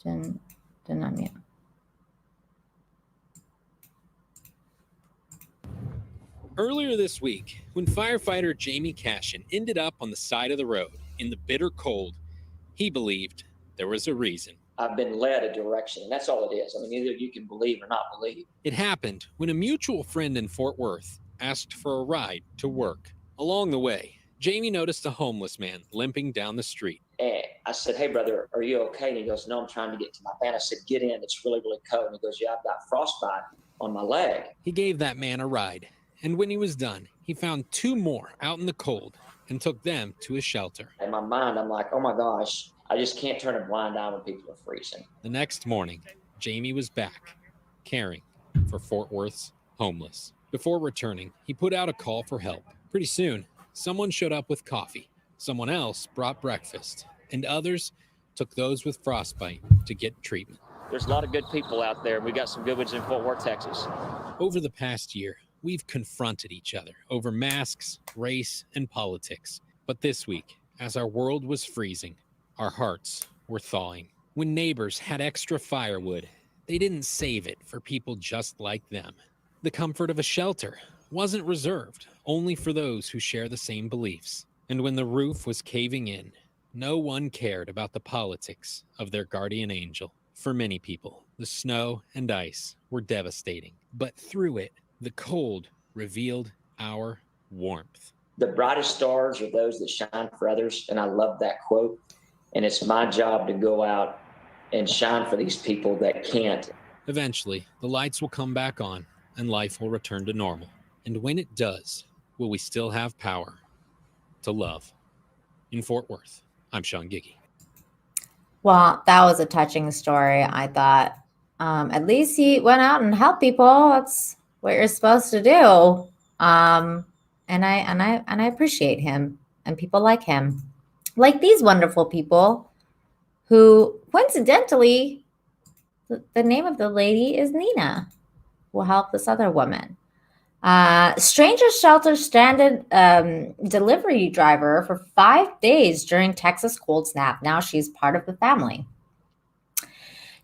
Didn't unmute. Earlier this week, when firefighter Jamie Cashin ended up on the side of the road in the bitter cold, he believed there was a reason. I've been led a direction, and that's all it is. I mean, either you can believe or not believe. It happened when a mutual friend in Fort Worth asked for a ride to work. Along the way, Jamie noticed a homeless man limping down the street. And I said, "Hey, brother, are you okay?" And he goes, "No, I'm trying to get to my van." I said, "Get in. It's really, really cold." And he goes, "Yeah, I've got frostbite on my leg." He gave that man a ride, And when he was done, he found 2 more out in the cold and took them to his shelter. In my mind, I'm like, oh my gosh, I just can't turn a blind eye when people are freezing. The next morning, Jamie was back, caring for Fort Worth's homeless. Before returning, he put out a call for help. Pretty soon, someone showed up with coffee. Someone else brought breakfast, and others took those with frostbite to get treatment. There's a lot of good people out there. We got some good ones in Fort Worth, Texas. Over the past year, we've confronted each other over masks, race, and politics. But this week, as our world was freezing, our hearts were thawing. When neighbors had extra firewood, they didn't save it for people just like them. The comfort of a shelter wasn't reserved only for those who share the same beliefs. And when the roof was caving in, no one cared about the politics of their guardian angel. For many people, the snow and ice were devastating, but through it, the cold revealed our warmth. The brightest stars are those that shine for others, and I love that quote. And it's my job to go out and shine for these people that can't. Eventually, the lights will come back on and life will return to normal. And when it does, will we still have power to love? In Fort Worth, I'm Sean Giggy. Well, that was a touching story. I thought at least he went out and helped people. That's what you're supposed to do. And I appreciate him and people like him, like these wonderful people who, coincidentally, the name of the lady is Nina, who will help this other woman. Stranger shelter stranded delivery driver for 5 days during Texas cold snap. Now she's part of the family.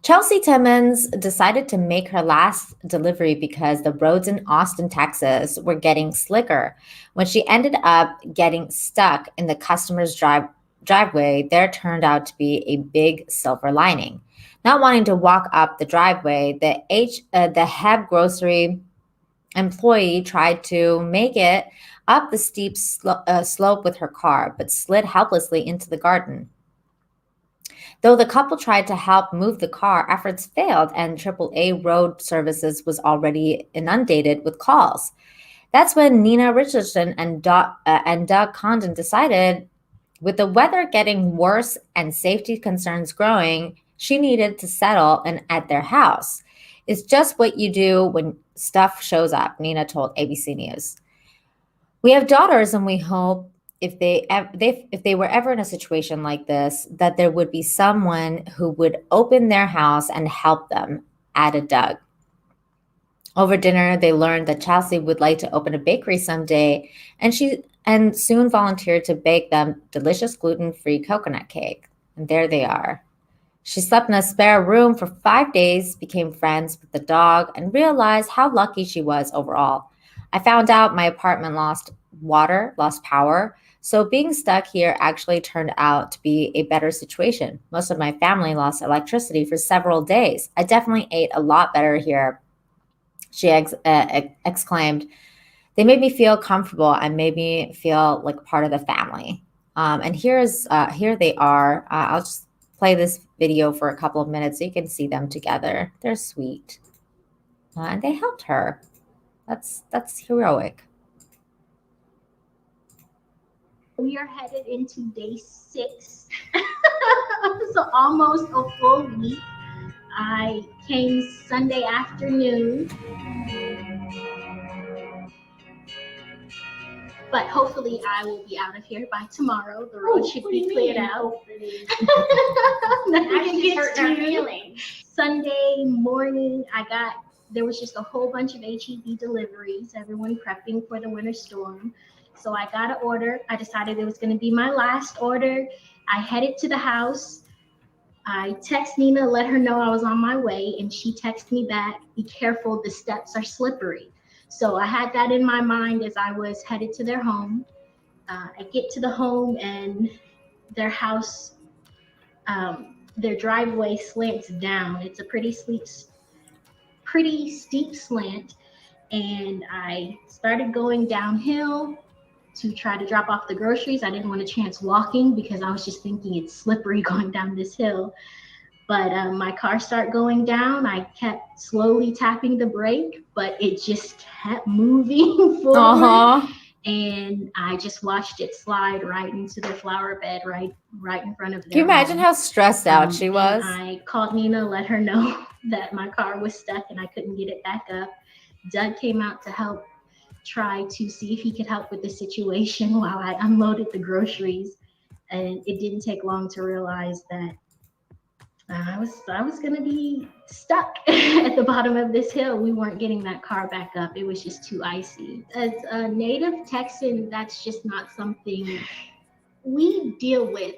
Chelsea Timmons decided to make her last delivery because the roads in Austin, Texas were getting slicker. When she ended up getting stuck in the customer's driveway, there turned out to be a big silver lining. Not wanting to walk up the driveway, the Heb grocery employee tried to make it up the steep slope with her car, but slid helplessly into the garden. Though the couple tried to help move the car, efforts failed, and AAA road services was already inundated with calls. That's when Nina Richardson and Doug Condon decided, with the weather getting worse and safety concerns growing, she needed to settle at their house. It's just what you do when stuff shows up, Nina told ABC News. We have daughters, and we hope if they were ever in a situation like this, that there would be someone who would open their house and help them, added Doug. Over dinner, they learned that Chelsea would like to open a bakery someday, and soon volunteered to bake them delicious gluten-free coconut cake. And there they are. She slept in a spare room for 5 days, became friends with the dog, and realized how lucky she was overall. I found out my apartment lost power, so being stuck here actually turned out to be a better situation. Most of my family lost electricity for several days. I definitely ate a lot better here, she exclaimed. They made me feel comfortable and made me feel like part of the family. And here they are. I'll just play this video for a couple of minutes so you can see them together. They're sweet. And they helped her. That's heroic. We are headed into day 6. So almost a full week. I came Sunday afternoon. But hopefully I will be out of here by tomorrow. The road should be cleared out. Nothing gets to Sunday morning, there was just a whole bunch of HEB deliveries, everyone prepping for the winter storm. So I got an order. I decided it was going to be my last order. I headed to the house. I text Nina, let her know I was on my way, and she texted me back, be careful, the steps are slippery. So I had that in my mind as I was headed to their home. I get to the home and their house, their driveway slants down. It's a pretty steep slant. And I started going downhill to try to drop off the groceries. I didn't want a chance walking because I was just thinking it's slippery going down this hill. But my car started going down. I kept slowly tapping the brake, but it just kept moving forward. And I just watched it slide right into the flower bed, right in front of their Can you imagine home. how stressed out she was? And I called Nina, let her know that my car was stuck and I couldn't get it back up. Doug came out to help try to see if he could help with the situation while I unloaded the groceries. And it didn't take long to realize that I was gonna be stuck at the bottom of this hill. We weren't getting that car back up. It was just too icy. As a native Texan, that's just not something we deal with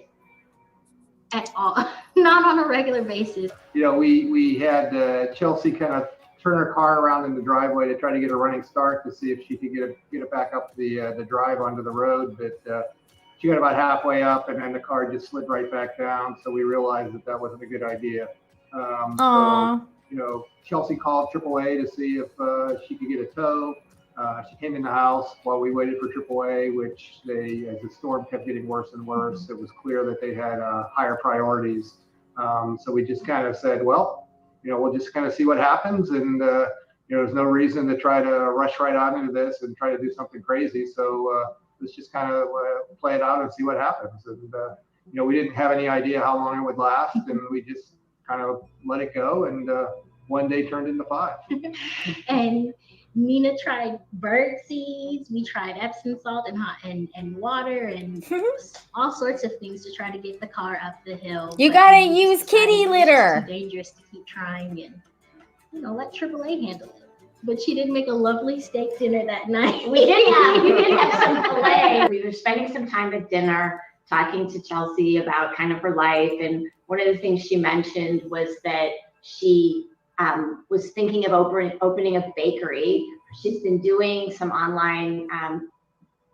at all, not on a regular basis. You know, we had Chelsea kind of turn her car around in the driveway to try to get a running start to see if she could get it back up the drive onto the road, but she got about halfway up and then the car just slid right back down. So we realized that wasn't a good idea. So, you know, Chelsea called AAA to see if she could get a tow. She came in the house while we waited for AAA, which as the storm kept getting worse and worse, it was clear that they had higher priorities. So we just kind of said, well, you know, we'll just kind of see what happens. And, you know, there's no reason to try to rush right on into this and try to do something crazy. So let's just kind of play it out and see what happens. And, you know, we didn't have any idea how long it would last, and we just kind of let it go. And one day turned into 5. And Nina tried bird seeds. We tried Epsom salt and water and all sorts of things to try to get the car up the hill. You gotta use kitty litter. It's too dangerous to keep trying, and you know, let AAA handle it. But she did make a lovely steak dinner that night. We did have some filet. We were spending some time at dinner talking to Chelsea about kind of her life, and one of the things she mentioned was that she was thinking of opening a bakery. She's been doing some online,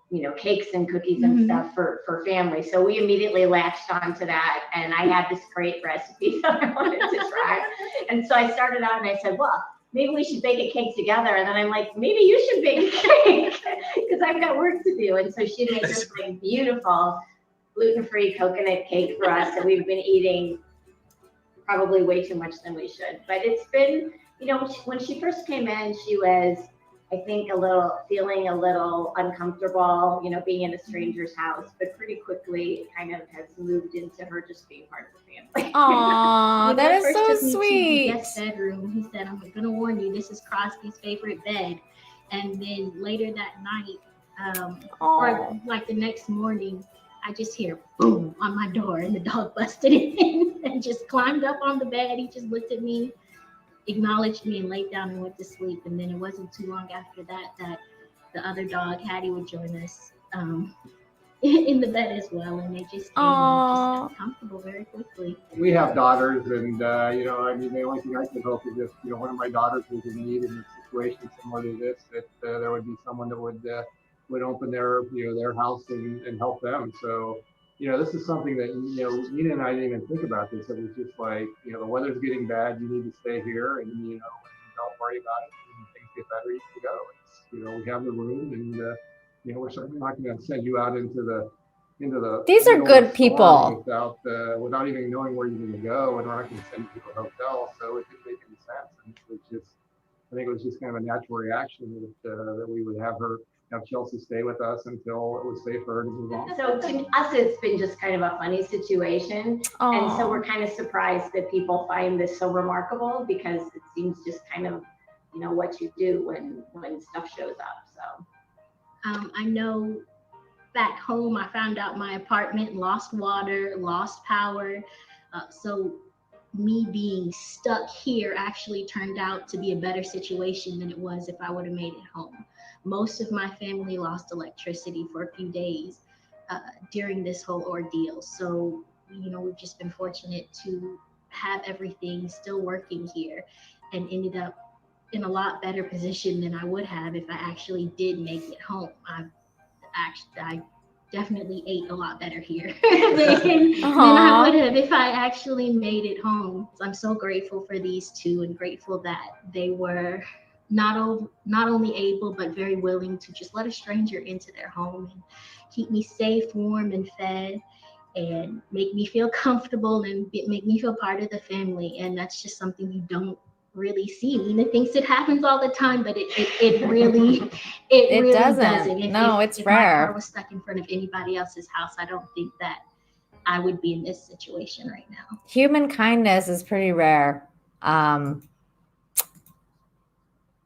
you know, cakes and cookies and stuff for families. So we immediately latched onto that, and I had this great recipe that I wanted to try. And so I started out and I said, well, maybe we should bake a cake together. And then I'm like, maybe you should bake a cake because I've got work to do. And so she made this like beautiful gluten-free coconut cake for us that we've been eating probably way too much than we should. But it's been, you know, when she first came in, she was, I think, feeling a little uncomfortable, you know, being in a stranger's house, but pretty quickly it kind of has moved into her just being part of the family. Aww, that is so To sweet. the guest bedroom, he said, I'm gonna warn you, this is Crosby's favorite bed. And then later that night, or like the next morning, I just hear boom on my door and the dog busted in and just climbed up on the bed. He just looked at me, acknowledged me, and laid down and went to sleep. And then it wasn't too long after that the other dog, Hattie, would join us in the bed as well. And they just came and just got comfortable very quickly. We have daughters, and you know, I mean, the only thing I can hope is if, you know, one of my daughters was in need in a situation similar to this, that there would be someone that would open their house and help them. So, you know, this is something that, you know, Nina and I didn't even think about this. It was just like, you know, the weather's getting bad, you need to stay here, and, you know, don't worry about it. When things get better, you can go. It's, you know, we have the room, and you know, we're certainly not going to send you out into the These are good people. without even knowing where you're going to go, and we're not going to send you to a hotel. So it didn't make any sense. And it was just, I think it was just kind of a natural reaction that we would have Chelsea stay with us until it was safe for her to move on. So to us, it's been just kind of a funny situation. And so we're kind of surprised that people find this so remarkable, because it seems just kind of, you know, what you do when stuff shows up. So I know back home, I found out my apartment lost water, lost power. So me being stuck here actually turned out to be a better situation than it was if I would have made it home. Most of my family lost electricity for a few days during this whole ordeal. So, you know, we've just been fortunate to have everything still working here, and ended up in a lot better position than I would have if I actually did make it home. I definitely ate a lot better here than I would have if I actually made it home. So I'm so grateful for these two, and grateful that they were not only able, but very willing to just let a stranger into their home and keep me safe, warm, and fed. and make me feel comfortable and make me feel part of the family. And that's just something you don't really see. Nina thinks it happens all the time, but it really really doesn't. It's if rare. my car was stuck in front of anybody else's house, I don't think that I would be in this situation right now. Human kindness is pretty rare.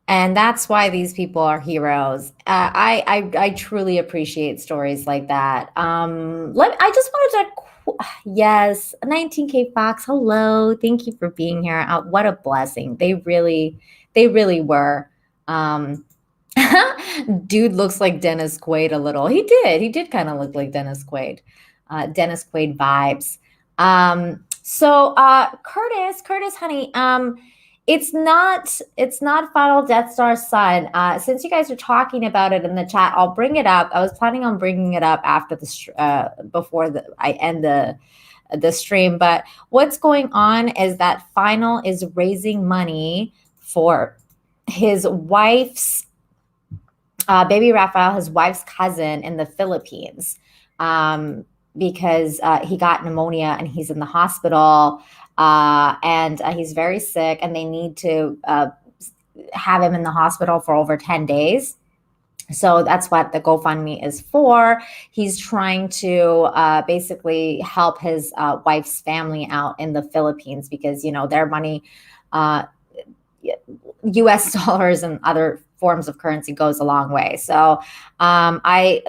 And that's why these people are heroes. I truly appreciate stories like that. I just wanted to, yes, 19K Fox, hello. Thank you for being here. What a blessing. They really were. Dude looks like Dennis Quaid a little. He did kind of look like Dennis Quaid. Dennis Quaid vibes. So Curtis, honey, it's not Final Death Star's son. Since you guys are talking about it in the chat, I'll bring it up. I was planning on bringing it up after before I end the stream. But what's going on is that Final is raising money for his wife's baby Raphael, his wife's cousin in the Philippines, because he got pneumonia and he's in the hospital. And he's very sick, and they need to have him in the hospital for over 10 days. So that's what the GoFundMe is for. He's trying to basically help his wife's family out in the Philippines because, their money, US dollars and other forms of currency goes a long way. So I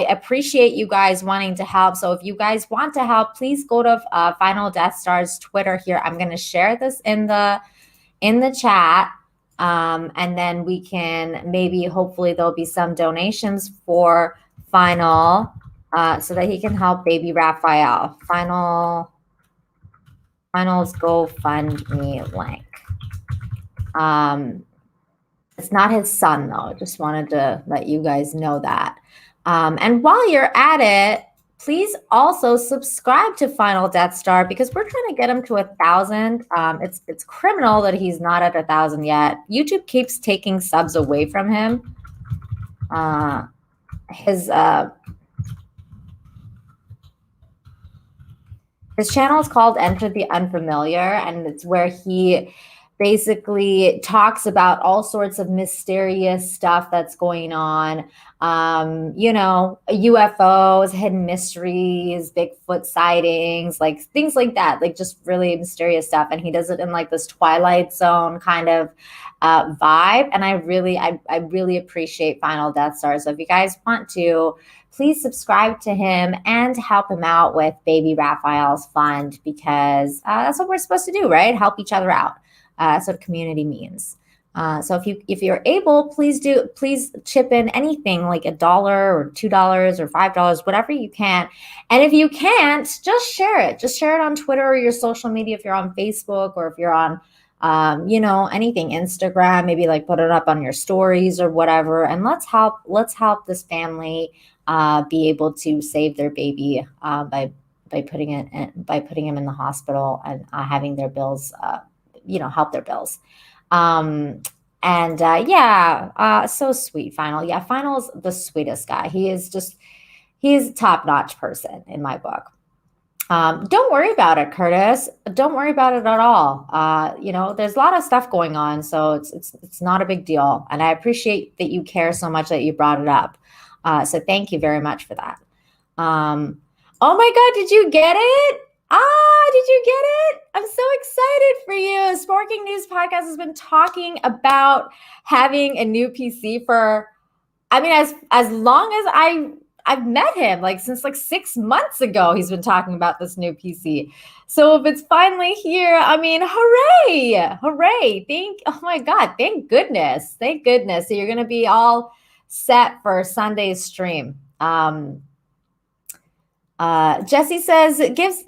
appreciate you guys wanting to help. So if you guys want to help, please go to Final Death Star's Twitter here. I'm going to share this in the chat. And then we can hopefully there'll be some donations for Final so that he can help baby Raphael. Final's GoFundMe link. It's not his son, though. Just wanted to let you guys know that. And while you're at it, please also subscribe to Final Death Star because we're trying to get him to 1,000. It's criminal that he's not at 1,000 yet. YouTube keeps taking subs away from him. His channel is called Enter the Unfamiliar, and it's where he basically talks about all sorts of mysterious stuff that's going on. UFOs, hidden mysteries, Bigfoot sightings, like things like that, like just really mysterious stuff. And he does it in like this Twilight Zone kind of vibe. And I really appreciate Final Death Star. So if you guys want to, please subscribe to him and help him out with Baby Raphael's fund because that's what we're supposed to do, right? Help each other out. That's what community means. So if you're able, please chip in anything like $1 or $2 or $5, whatever you can. And if you can't, just share it. Just share it on Twitter or your social media if you're on Facebook or if you're on anything, Instagram, maybe like put it up on your stories or whatever. And let's help this family be able to save their baby by putting him in the hospital and having their bills help their bills. So sweet, Final. Yeah, Final's the sweetest guy. He's a top-notch person in my book. Don't worry about it, Curtis. Don't worry about it at all. There's a lot of stuff going on, so it's not a big deal. And I appreciate that you care so much that you brought it up. So thank you very much for that. Oh my God, did you get it? Did you get it? I'm so excited for you. Sporking News Podcast has been talking about having a new PC for, as long as I've met him, like since like 6 months ago, he's been talking about this new PC. So if it's finally here, hooray, hooray. Oh my God, thank goodness. Thank goodness. So you're going to be all set for Sunday's stream. Jesse says,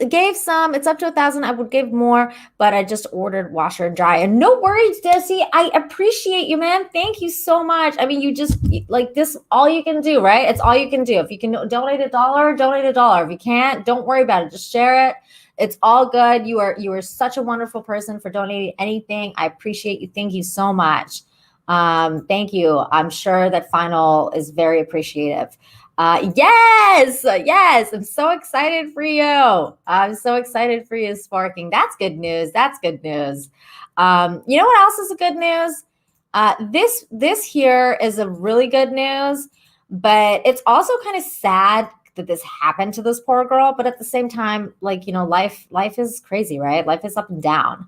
gave some, it's up to 1,000. I would give more, but I just ordered washer and dryer. No worries, Jesse. I appreciate you, man. Thank you so much. You just like this, all you can do, right? It's all you can do. If you can donate $1, donate $1. If you can't, don't worry about it. Just share it. It's all good. You are such a wonderful person for donating anything. I appreciate you. Thank you so much. Thank you. I'm sure that Final is very appreciative. Yes. I'm so excited for you. I'm so excited for you, Sparking. That's good news. That's good news. You know what else is a good news? This here is a really good news, but it's also kind of sad that this happened to this poor girl. But at the same time, like, life is crazy, right? Life is up and down.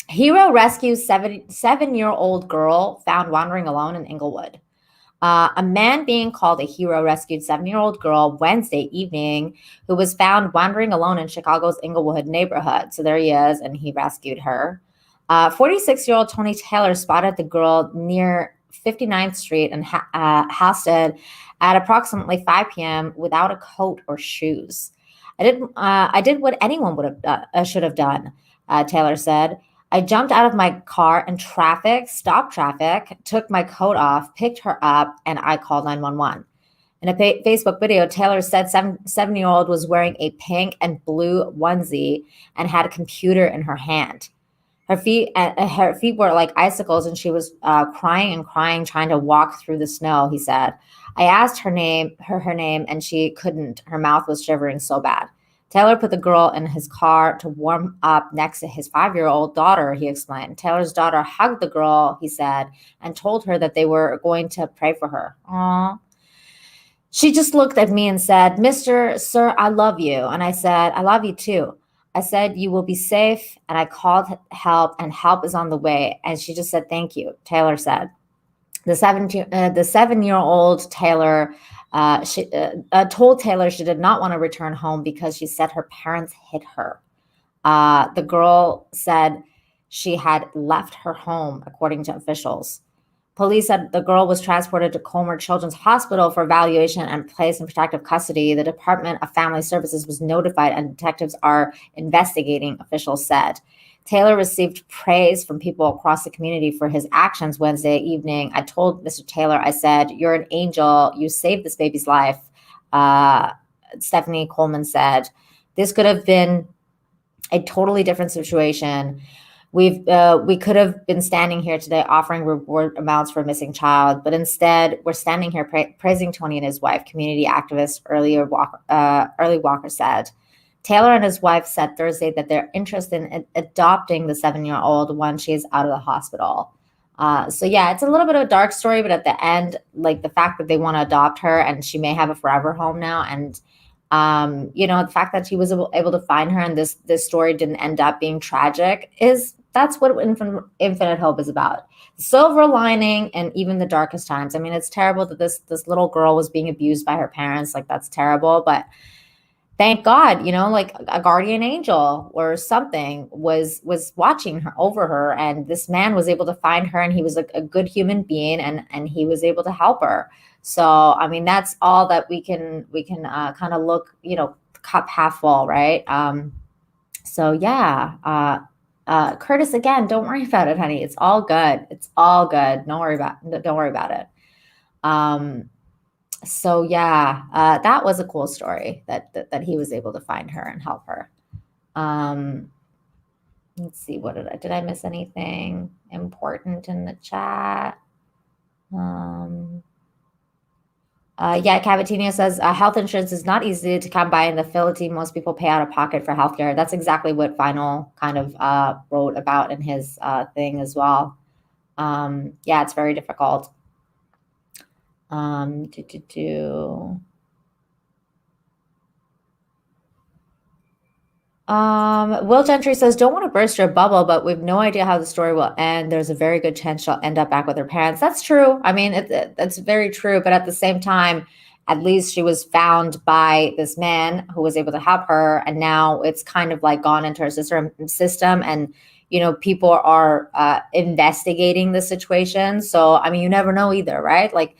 Hero rescues 7-year-old girl found wandering alone in Inglewood. A man being called a hero rescued 7-year-old girl Wednesday evening who was found wandering alone in Chicago's Inglewood neighborhood. So there he is, and he rescued her. 46-year-old Tony Taylor spotted the girl near 59th Street and Halsted at approximately 5 p.m. without a coat or shoes. I did what anyone should have done, Taylor said. I jumped out of my car and stopped traffic, took my coat off, picked her up, and I called 911. In a Facebook video, Taylor said 7-year-old was wearing a pink and blue onesie and had a computer in her hand. Her feet were like icicles, and she was crying, trying to walk through the snow, he said. I asked her name, and she couldn't. Her mouth was shivering so bad. Taylor put the girl in his car to warm up next to his 5-year-old daughter, he explained. Taylor's daughter hugged the girl, he said, and told her that they were going to pray for her. Aww. She just looked at me and said, Sir, I love you. And I said, I love you too. I said, you will be safe. And I called help, and help is on the way. And she just said, thank you, Taylor said. The 7-year-old Taylor she told Taylor she did not want to return home because she said her parents hit her. The girl said she had left her home, according to officials. Police said the girl was transported to Comer Children's Hospital for evaluation and placed in protective custody. The Department of Family Services was notified, and detectives are investigating, officials said. Taylor received praise from people across the community for his actions Wednesday evening. I told Mr. Taylor, I said, you're an angel. You saved this baby's life. Stephanie Coleman said, this could have been a totally different situation. We could have been standing here today offering reward amounts for a missing child, but instead we're standing here praising Tony and his wife, community activist Early Walker said. Taylor and his wife said Thursday that they're interested in adopting the 7-year-old once she is out of the hospital. So yeah, it's a little bit of a dark story, but at the end, like the fact that they want to adopt her and she may have a forever home now, and the fact that he was able to find her and this story didn't end up being tragic that's what Infinite Hope is about. Silver lining in even the darkest times. I mean, it's terrible that this little girl was being abused by her parents. Like, that's terrible, but thank God, like a guardian angel or something was watching her over her, and this man was able to find her, and he was a good human being, and he was able to help her. So, I mean, that's all that we can kind of look, cup half full, right? So yeah, Curtis, again, don't worry about it, honey. It's all good. It's all good. Don't worry about it. So yeah, that was a cool story that he was able to find her and help her. Let's see, did I miss anything important in the chat? Cavatinho says health insurance is not easy to come by in the Philippines. Most people pay out of pocket for healthcare. That's exactly what Final kind of wrote about in his thing as well. It's very difficult. Will Gentry says, don't want to burst your bubble, but we have no idea how the story will end. There's a very good chance she'll end up back with her parents. That's true. I mean, that's very true. But at the same time, at least she was found by this man who was able to help her. And now it's kind of like gone into her system. And, people are investigating the situation. So, I mean, you never know either, right? Like,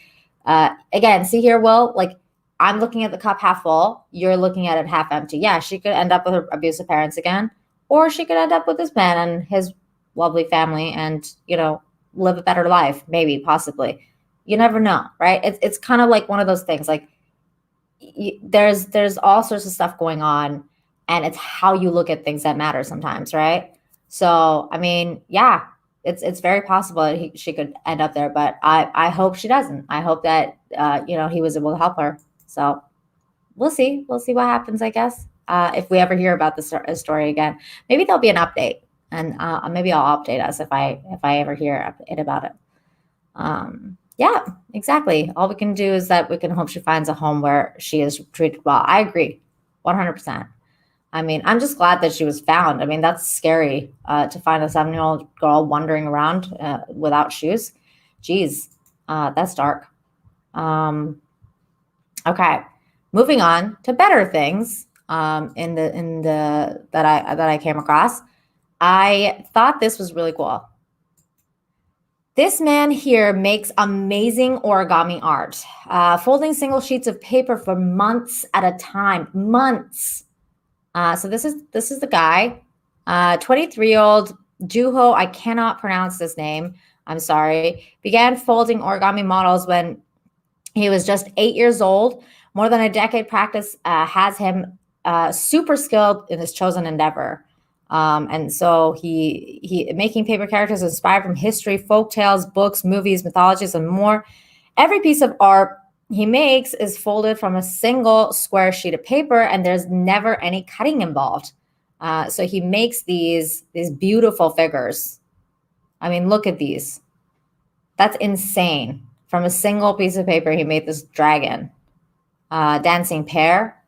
again, see here, Will, like, I'm looking at the cup half full. You're looking at it half empty. Yeah, she could end up with her abusive parents again, or she could end up with this man and his lovely family and, live a better life, maybe, possibly. You never know, right? It's kind of like one of those things. Like, there's all sorts of stuff going on, and it's how you look at things that matter sometimes, right? So, I mean, yeah, it's very possible that she could end up there, but I hope she doesn't. I hope that he was able to help her. So we'll see what happens, I guess. If we ever hear about the story again, maybe there'll be an update, and maybe I'll update us if I ever hear about it. Yeah, exactly. All we can do is that we can hope she finds a home where she is treated well. I agree 100%. I mean, I'm just glad that she was found. I mean, that's scary to find a 7-year-old girl wandering around without shoes. Jeez, that's dark. Okay, moving on to better things. That I came across, I thought this was really cool. This man here makes amazing origami art, folding single sheets of paper for months at a time. Months. So this is the guy, 23-year-old Juho. I cannot pronounce this name. I'm sorry. Began folding origami models when he was just 8 years old. More than a decade practice has him super skilled in his chosen endeavor. And so he making paper characters inspired from history, folk tales, books, movies, mythologies, and more. Every piece of art he makes is folded from a single square sheet of paper, and there's never any cutting involved. So he makes these beautiful figures. I mean, look at these. That's insane. From a single piece of paper, he made this dragon. Dancing pear.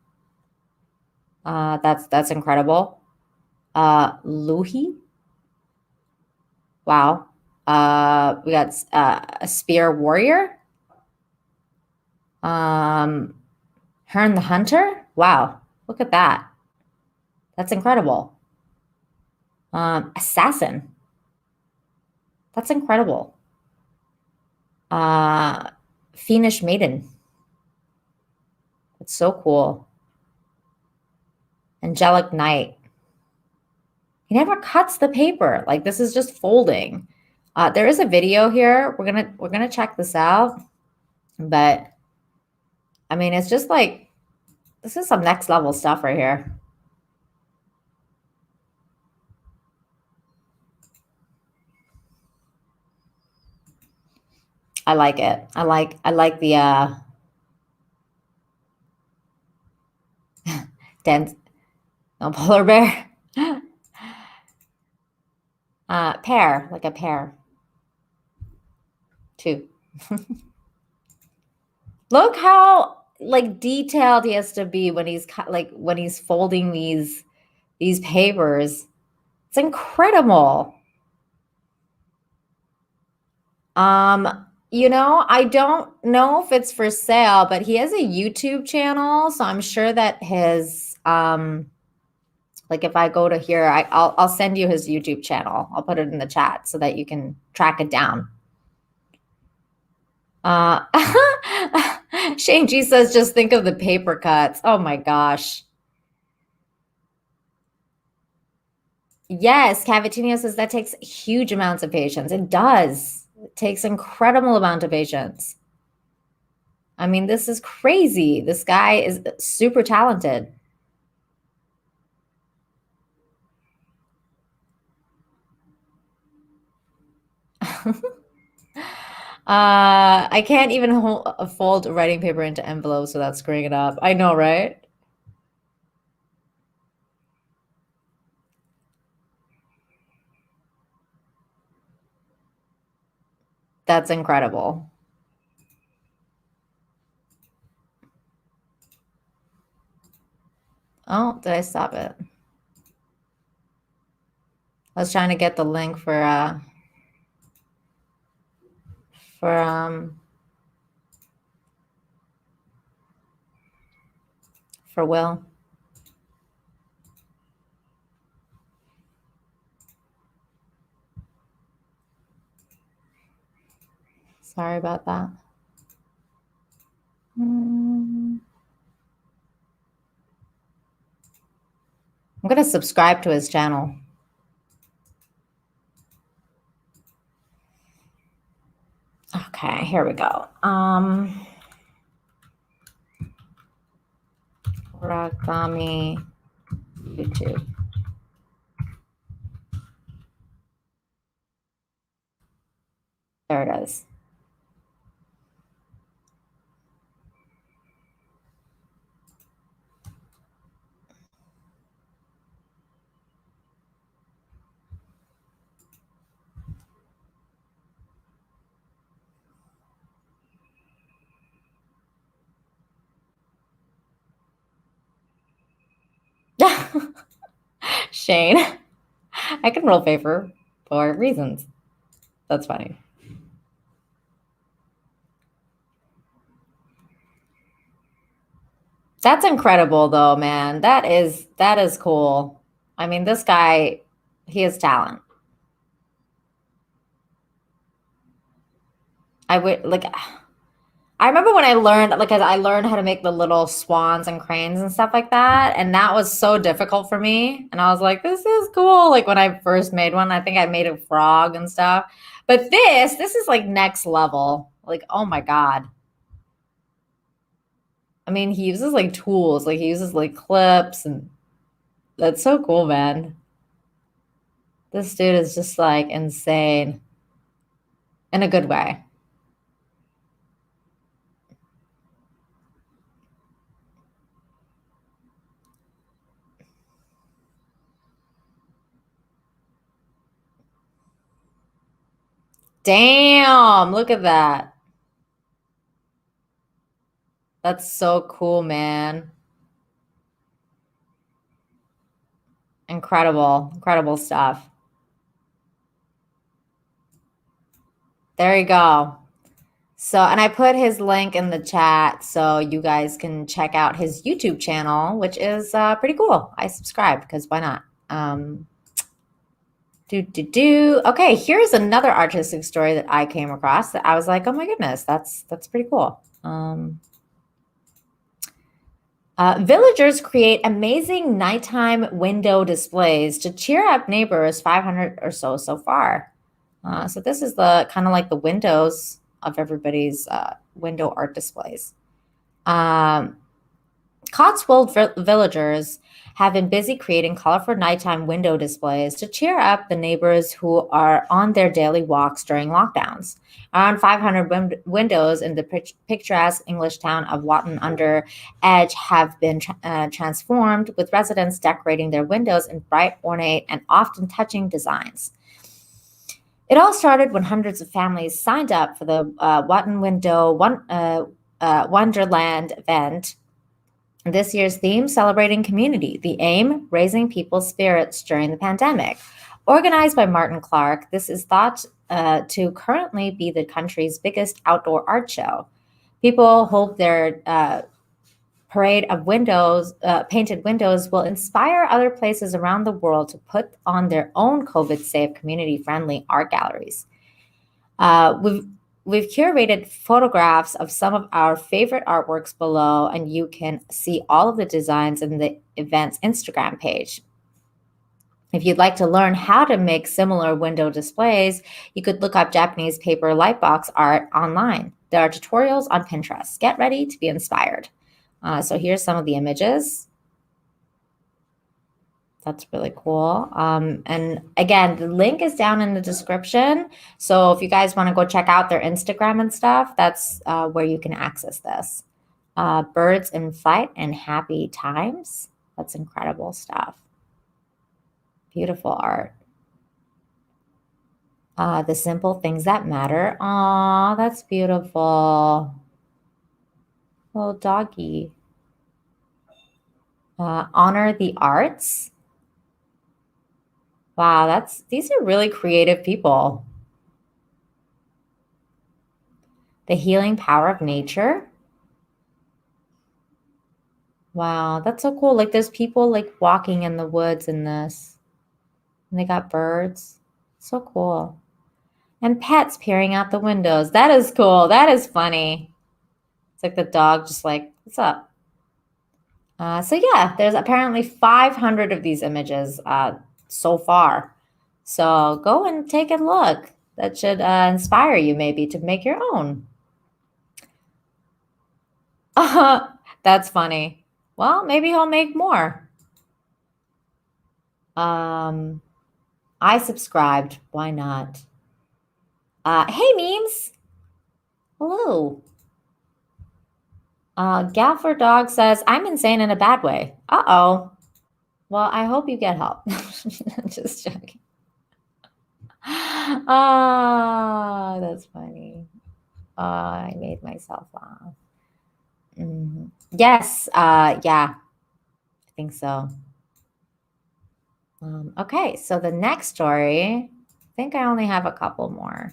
That's incredible. Luhi. Wow. We got a spear warrior. Hearn the hunter. Wow. Look at that. That's incredible. Assassin. That's incredible. Fiendish maiden. That's so cool. Angelic knight. He never cuts the paper. Like, this is just folding. There is a video here. We're gonna check this out. But I mean, it's just like, this is some next level stuff right here. I like it. I like the dense, no, polar bear. Pear, like a pear. 2. Look how like detailed he has to be when he's folding these papers. It's incredible. I don't know if it's for sale, but he has a YouTube channel, so I'm sure that his like, if I go to here, I'll send you his YouTube channel. I'll put it in the chat so that you can track it down. Shane G says, just think of the paper cuts. Oh my gosh. Yes, Cavatinho says that takes huge amounts of patience. It does. It takes incredible amount of patience. I mean, this is crazy. This guy is super talented. I can't even fold writing paper into envelopes without screwing it up. I know, right? That's incredible. Oh, did I stop it? I was trying to get the link for Will. Sorry about that. I'm going to subscribe to his channel. Okay, here we go. Origami YouTube. There it is. Shane. I can roll favor for reasons. That's funny. That's incredible though, man. That is cool. I mean, this guy, he has talent. I would like I remember when I learned how to make the little swans and cranes and stuff like that, and that was so difficult for me. And I was like, this is cool. Like when I first made one, I think I made a frog and stuff. But this is like next level. Like, oh my God. I mean, he uses like tools, like he uses like clips, and that's so cool, man. This dude is just like insane in a good way. Damn, look at that. That's so cool, man. Incredible stuff. There you go. So, and I put his link in the chat so you guys can check out his YouTube channel, which is pretty cool. I subscribe because why not? Okay, here's another artistic story that I came across that I was like, oh my goodness, that's pretty cool. Villagers create amazing nighttime window displays to cheer up neighbors, 500 or so far. So this is the kind of like the windows of everybody's window art displays. Cotswold villagers have been busy creating colorful nighttime window displays to cheer up the neighbors who are on their daily walks during lockdowns. Around 500 windows in the picturesque English town of Watton under Edge have been transformed, with residents decorating their windows in bright, ornate, and often touching designs. It all started when hundreds of families signed up for the Watton Window Wonderland event. This year's theme, celebrating community. The aim, raising people's spirits during the pandemic. Organized by Martin Clark, this is thought to currently be the country's biggest outdoor art show. People hope their parade of painted windows will inspire other places around the world to put on their own COVID-safe, community-friendly art galleries. We've curated photographs of some of our favorite artworks below, and you can see all of the designs in the event's Instagram page. If you'd like to learn how to make similar window displays, you could look up Japanese paper lightbox art online. There are tutorials on Pinterest. Get ready to be inspired. So here's some of the images. That's really cool. And again, the link is down in the description. So if you guys want to go check out their Instagram and stuff, that's where you can access this. Birds in flight and happy times. That's incredible stuff. Beautiful art. The simple things that matter. Aw, that's beautiful. Little doggy. Honor the arts. Wow, these are really creative people. The healing power of nature. Wow, that's so cool. Like there's people like walking in the woods in this. And they got birds. So cool. And pets peering out the windows. That is cool. That is funny. It's like the dog just like, what's up? So yeah, there's apparently 500 of these images so far. So go and take a look. That should inspire you maybe to make your own. That's funny. Well, maybe he'll make more. I subscribed. Why not? Hey, memes. Hello. Galfer Dog says, I'm insane in a bad way. Uh-oh. Well, I hope you get help. Just joking. Oh, that's funny. I made myself laugh. Yes, yeah, I think so. Okay, so the next story, I think I only have a couple more.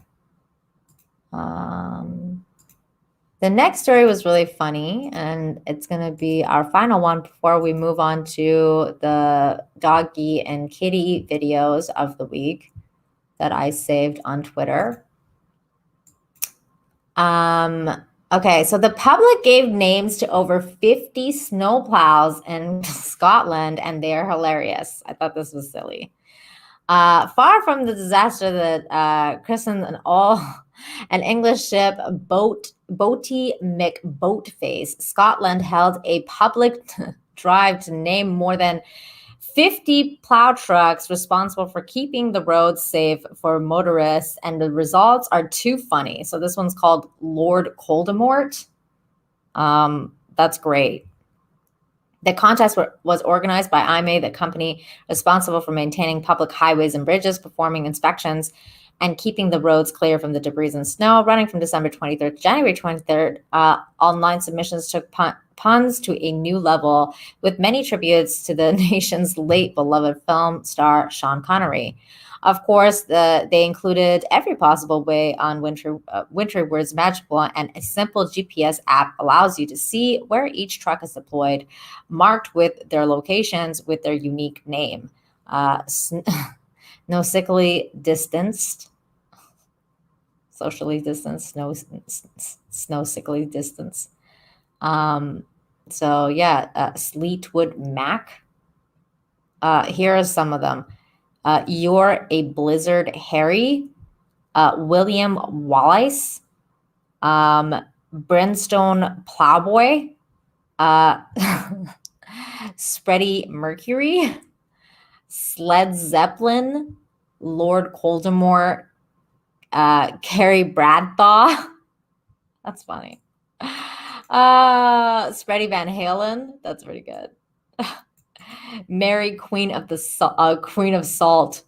The next story was really funny, and it's going to be our final one before we move on to the doggy and kitty videos of the week that I saved on Twitter. Okay, so the public gave names to over 50 snowplows in Scotland, and they are hilarious. I thought this was silly. Far from the disaster that christened an English ship Boaty McBoatface, Scotland held a public drive to name more than 50 plow trucks responsible for keeping the roads safe for motorists, and the results are too funny. So this one's called Lord Coldemort. That's great. The contest was organized by IMA, the company responsible for maintaining public highways and bridges, performing inspections, and keeping the roads clear from the debris and snow. Running from December 23rd to January 23rd, online submissions took puns to a new level, with many tributes to the nation's late beloved film star Sean Connery. Of course, they included every possible way on Wintry Words Magical, and a simple GPS app allows you to see where each truck is deployed, marked with their locations with their unique name. No sickly distanced, socially distanced, snow sickly distance. So yeah, Sleetwood Mac. Here are some of them. You're a Blizzard Harry, William Wallace, Brimstone Plowboy, Spready Mercury, Sled Zeppelin, Lord Coldemort, Carrie Bradthaw. That's funny. Spready Van Halen. That's pretty good. Mary Queen of Salt.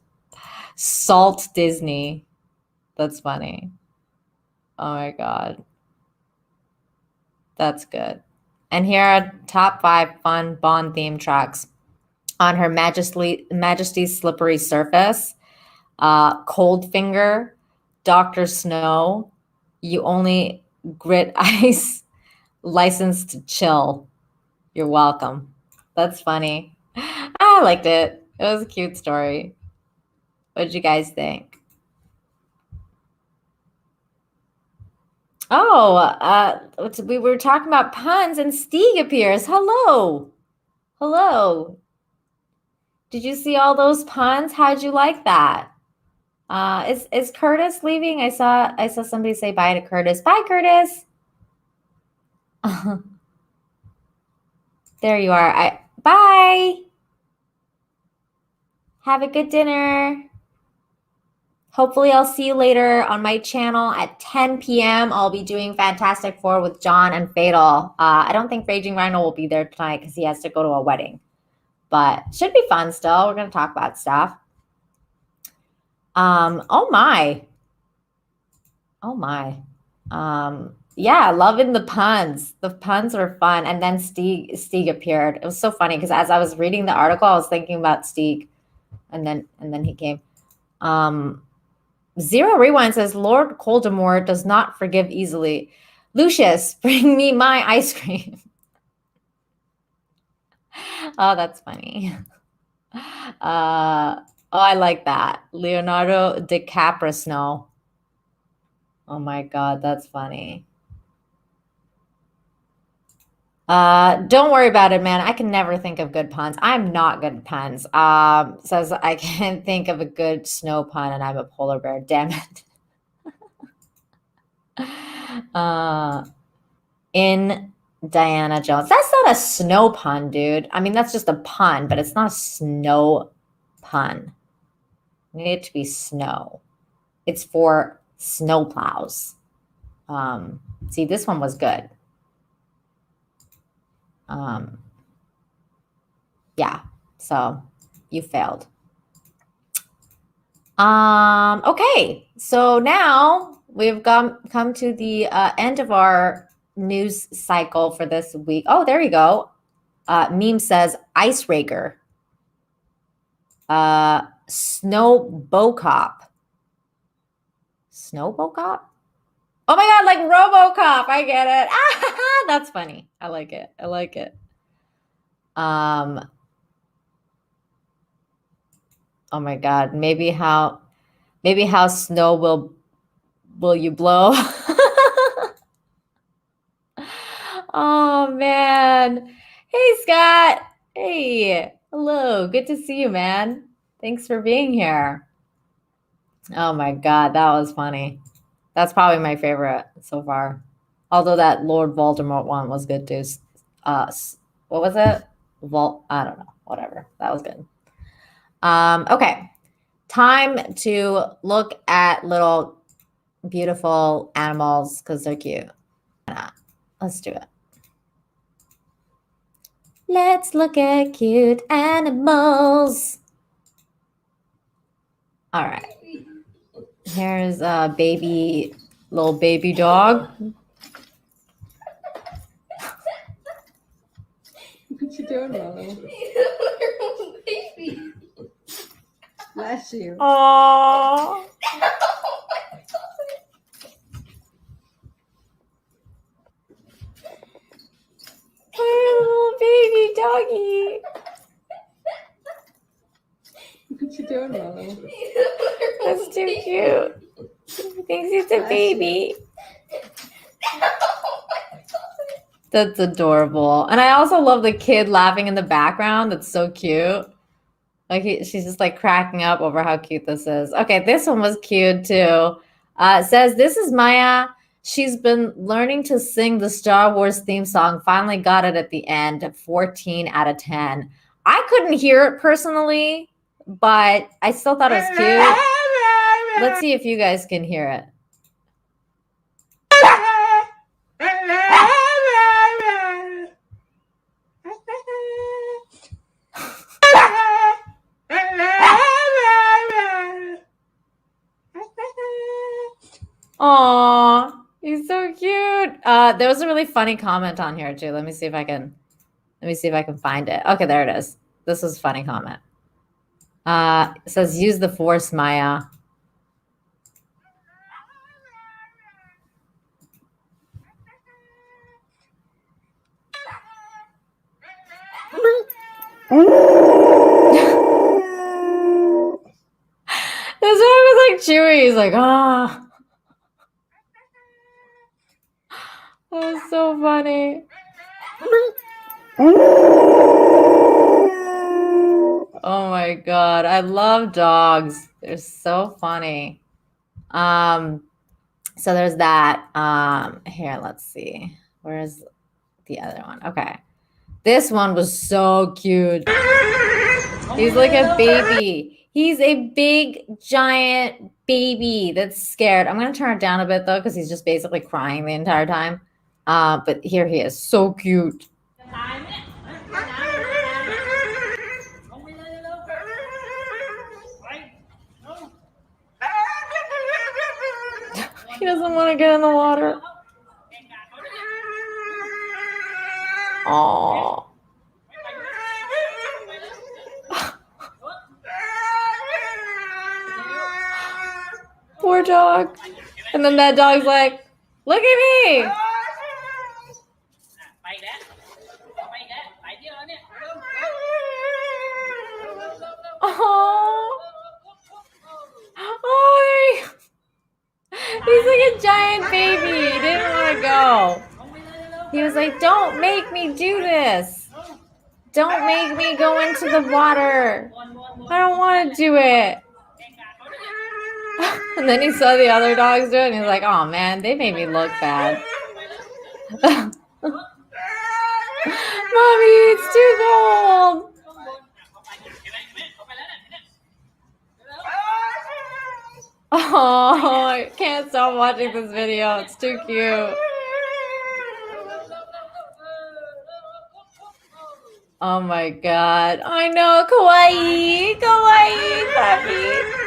Salt Disney. That's funny. Oh my God. That's good. And here are top 5 fun Bond themed tracks. On Her Majesty's Slippery Surface, Coldfinger, Dr. Snow, You Only Grit Ice, License to Chill. You're welcome. That's funny. I liked it. It was a cute story. What did you guys think? Oh, we were talking about puns, and Stieg appears. Hello. Hello. Did you see all those puns? How'd you like that? Is Curtis leaving? I saw somebody say bye to Curtis. Bye, Curtis. There you are. Bye. Have a good dinner. Hopefully I'll see you later on my channel at 10 p.m. I'll be doing Fantastic Four with John and Fatal. I don't think Raging Rhino will be there tonight because he has to go to a wedding. But should be fun still. We're going to talk about stuff. Oh my. Yeah, loving the puns. The puns were fun. And then Stieg appeared. It was so funny because as I was reading the article, I was thinking about Stieg. And then he came. Zero Rewind says, Lord Coldemort does not forgive easily. Lucius, bring me my ice cream. Oh, that's funny. Oh, I like that. Leonardo DiCaprio. Oh my God, that's funny. Don't worry about it, man. I can never think of good puns. I'm not good at puns. Says I can't think of a good snow pun, and I'm a polar bear. Damn it. In Diana Jones. That's not a snow pun, dude. I mean, that's just a pun, but it's not a snow pun. You need it to be snow. It's for snow plows. See, this one was good. Yeah, so you failed. Okay, so now we've come to the end of our news cycle for this week. Oh, there you go. Meme says Ice Raker. Snow Bocop. Snow Bocop? Oh my God, like RoboCop. I get it. That's funny. I like it. I like it. Oh my God. Maybe how snow will you blow? Oh man. Hey Scott. Hey. Hello. Good to see you, man. Thanks for being here. Oh my God, that was funny. That's probably my favorite so far. Although that Lord Voldemort one was good too. What was it? I don't know. Whatever. That was good. Okay. Time to look at little beautiful animals because they're cute. Let's do it. Let's look at cute animals. All right. Here's a little baby dog. What you doing, Mama? Baby. Bless you. Aww. Little baby doggy. What you doing, Mama? That's too cute. He thinks he's a baby. That's adorable. And I also love the kid laughing in the background. That's so cute. Like she's just like cracking up over how cute this is. Okay, this one was cute too. It says, this is Maya. She's been learning to sing the Star Wars theme song. Finally got it at the end. 14 out of 10. I couldn't hear it personally, but I still thought it was cute. Let's see if you guys can hear it. Aw, he's so cute. There was a really funny comment on here too. Let me see if I can find it. Okay, there it is. This was a funny comment. It says, use the force, Maya. This one was like Chewy. He's like, ah. That was so funny. Oh my God. I love dogs. They're so funny. So there's that. Here, let's see. Where's the other one? Okay. This one was so cute. He's like a baby. He's a big, giant baby that's scared. I'm going to turn it down a bit, though, because he's just basically crying the entire time. But here he is. So cute. He doesn't want to get in the water. Aww. Poor dog. And then that dog's like, look at me. Oh, he's like a giant baby. He didn't want to go. He was like, don't make me do this. Don't make me go into the water. I don't want to do it. And then he saw the other dogs do it, and he's like, oh man, they made me look bad. Mommy, it's too cold. Oh, I can't stop watching this video. It's too cute. Oh my God. I know. Kawaii. Kawaii, puppy.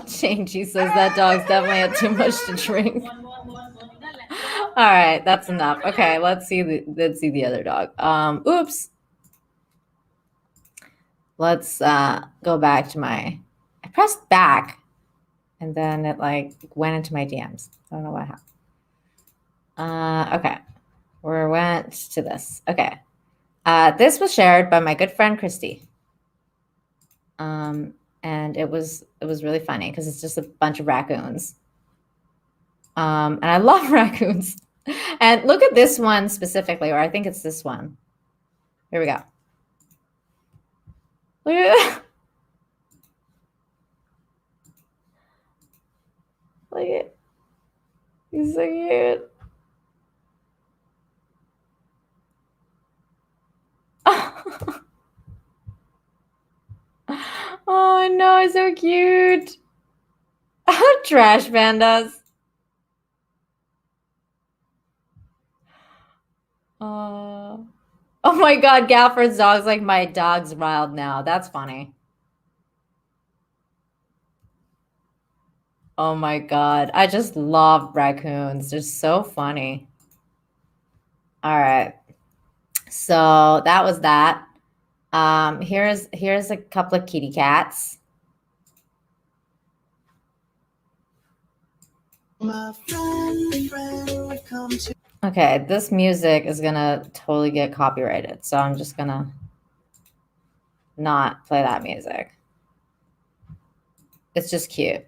Shangy says that dog's definitely had too much to drink. All right, that's enough. Okay, let's see the other dog. Oops. let's go back to I pressed back and then it like went into my DMs. I don't know what happened. Okay. We went to this. Okay. This was shared by my good friend Christy. And it was really funny because it's just a bunch of raccoons. And I love raccoons. And look at this one specifically, or I think it's this one. Here we go. Look at that. Look at it. He's so cute. Oh no, so cute. Trash pandas. Oh my god, Galford's dog's like my dog's wild now. That's funny. Oh my god. I just love raccoons. They're so funny. All right. So that was that. Here's a couple of kitty cats. Okay, this music is gonna totally get copyrighted, so I'm just gonna not play that music. It's just cute.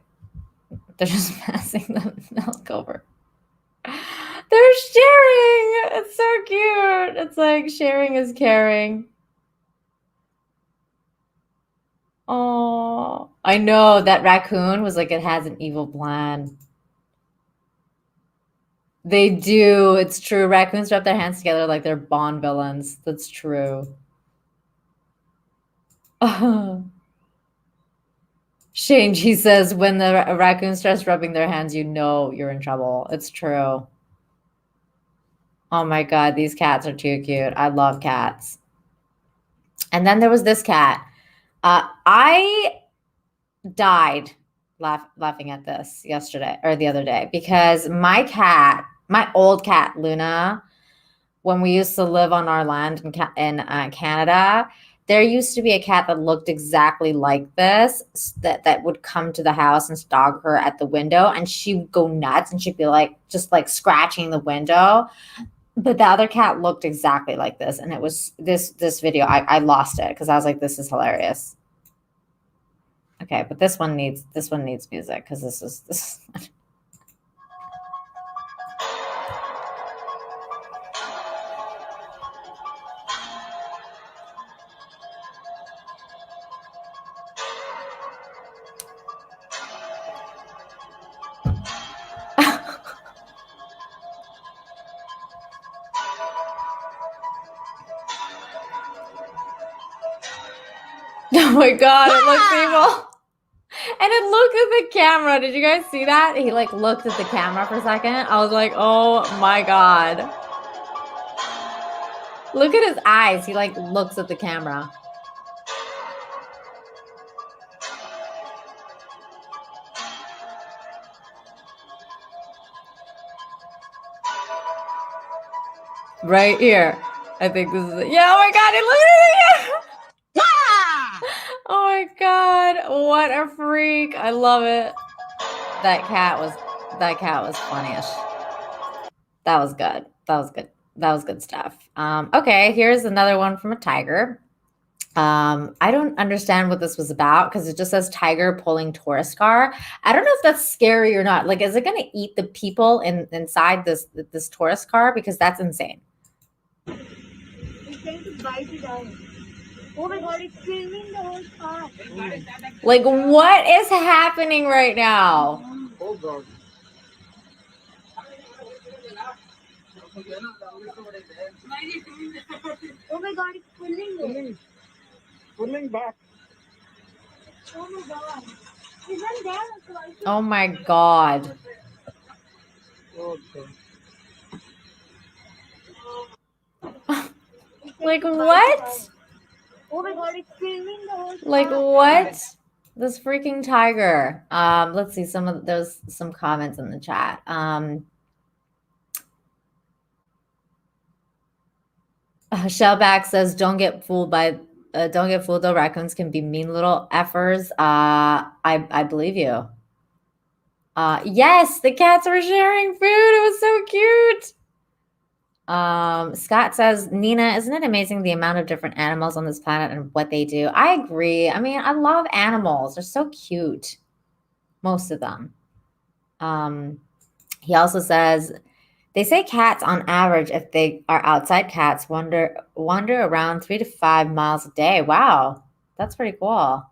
They're just passing the milk over. They're sharing. It's so cute. It's like sharing is caring. Oh, I know that raccoon was like, it has an evil plan. They do. It's true. Raccoons rub their hands together like they're Bond villains. That's true. Shane G says, when the raccoon starts rubbing their hands, you know you're in trouble. It's true. Oh my god, these cats are too cute. I love cats. And then there was this cat. I died laughing at this yesterday or the other day because my old cat Luna, when we used to live on our land in Canada, there used to be a cat that looked exactly like this that would come to the house and stalk her at the window, and she would go nuts and she'd be like just like scratching the window. But the other cat looked exactly like this, and it was this video. I lost it because I was like, this is hilarious. Okay, but this one needs music because this is oh my god, it looks evil. And it looked at the camera. Did you guys see that? He like looked at the camera for a second. I was like, oh my god. Look at his eyes. He like looks at the camera. Right here. I think this is it. Yeah, oh my god, he looked at it. Oh my god, what a freak. I love it. That cat was funny-ish. That was good. That was good stuff. Okay, here's another one from a tiger. I don't understand what this was about because it just says tiger pulling tourist car. I don't know if that's scary or not. Like, is it going to eat the people inside this tourist car? Because that's insane. It's going to bite it out. Oh my god, it's filming the whole car. Like, what is happening right now? Oh god. Oh my god, it's pulling. Pulling back. Oh my god. Isn't there? Oh my god. Okay. Like, what? Oh my god, it's filming the whole Like, car. what? This freaking tiger. Let's see there's some comments in the chat. Shellback says, don't get fooled by Don't get fooled though. Raccoons can be mean little effers. I believe you. Yes, the cats were sharing food. It was so cute. Scott says, Nina, isn't it amazing the amount of different animals on this planet and what they do? I agree. I mean, I love animals. They're so cute. Most of them. He also says, they say cats on average, if they are outside cats, wander around 3 to 5 miles a day. Wow. That's pretty cool.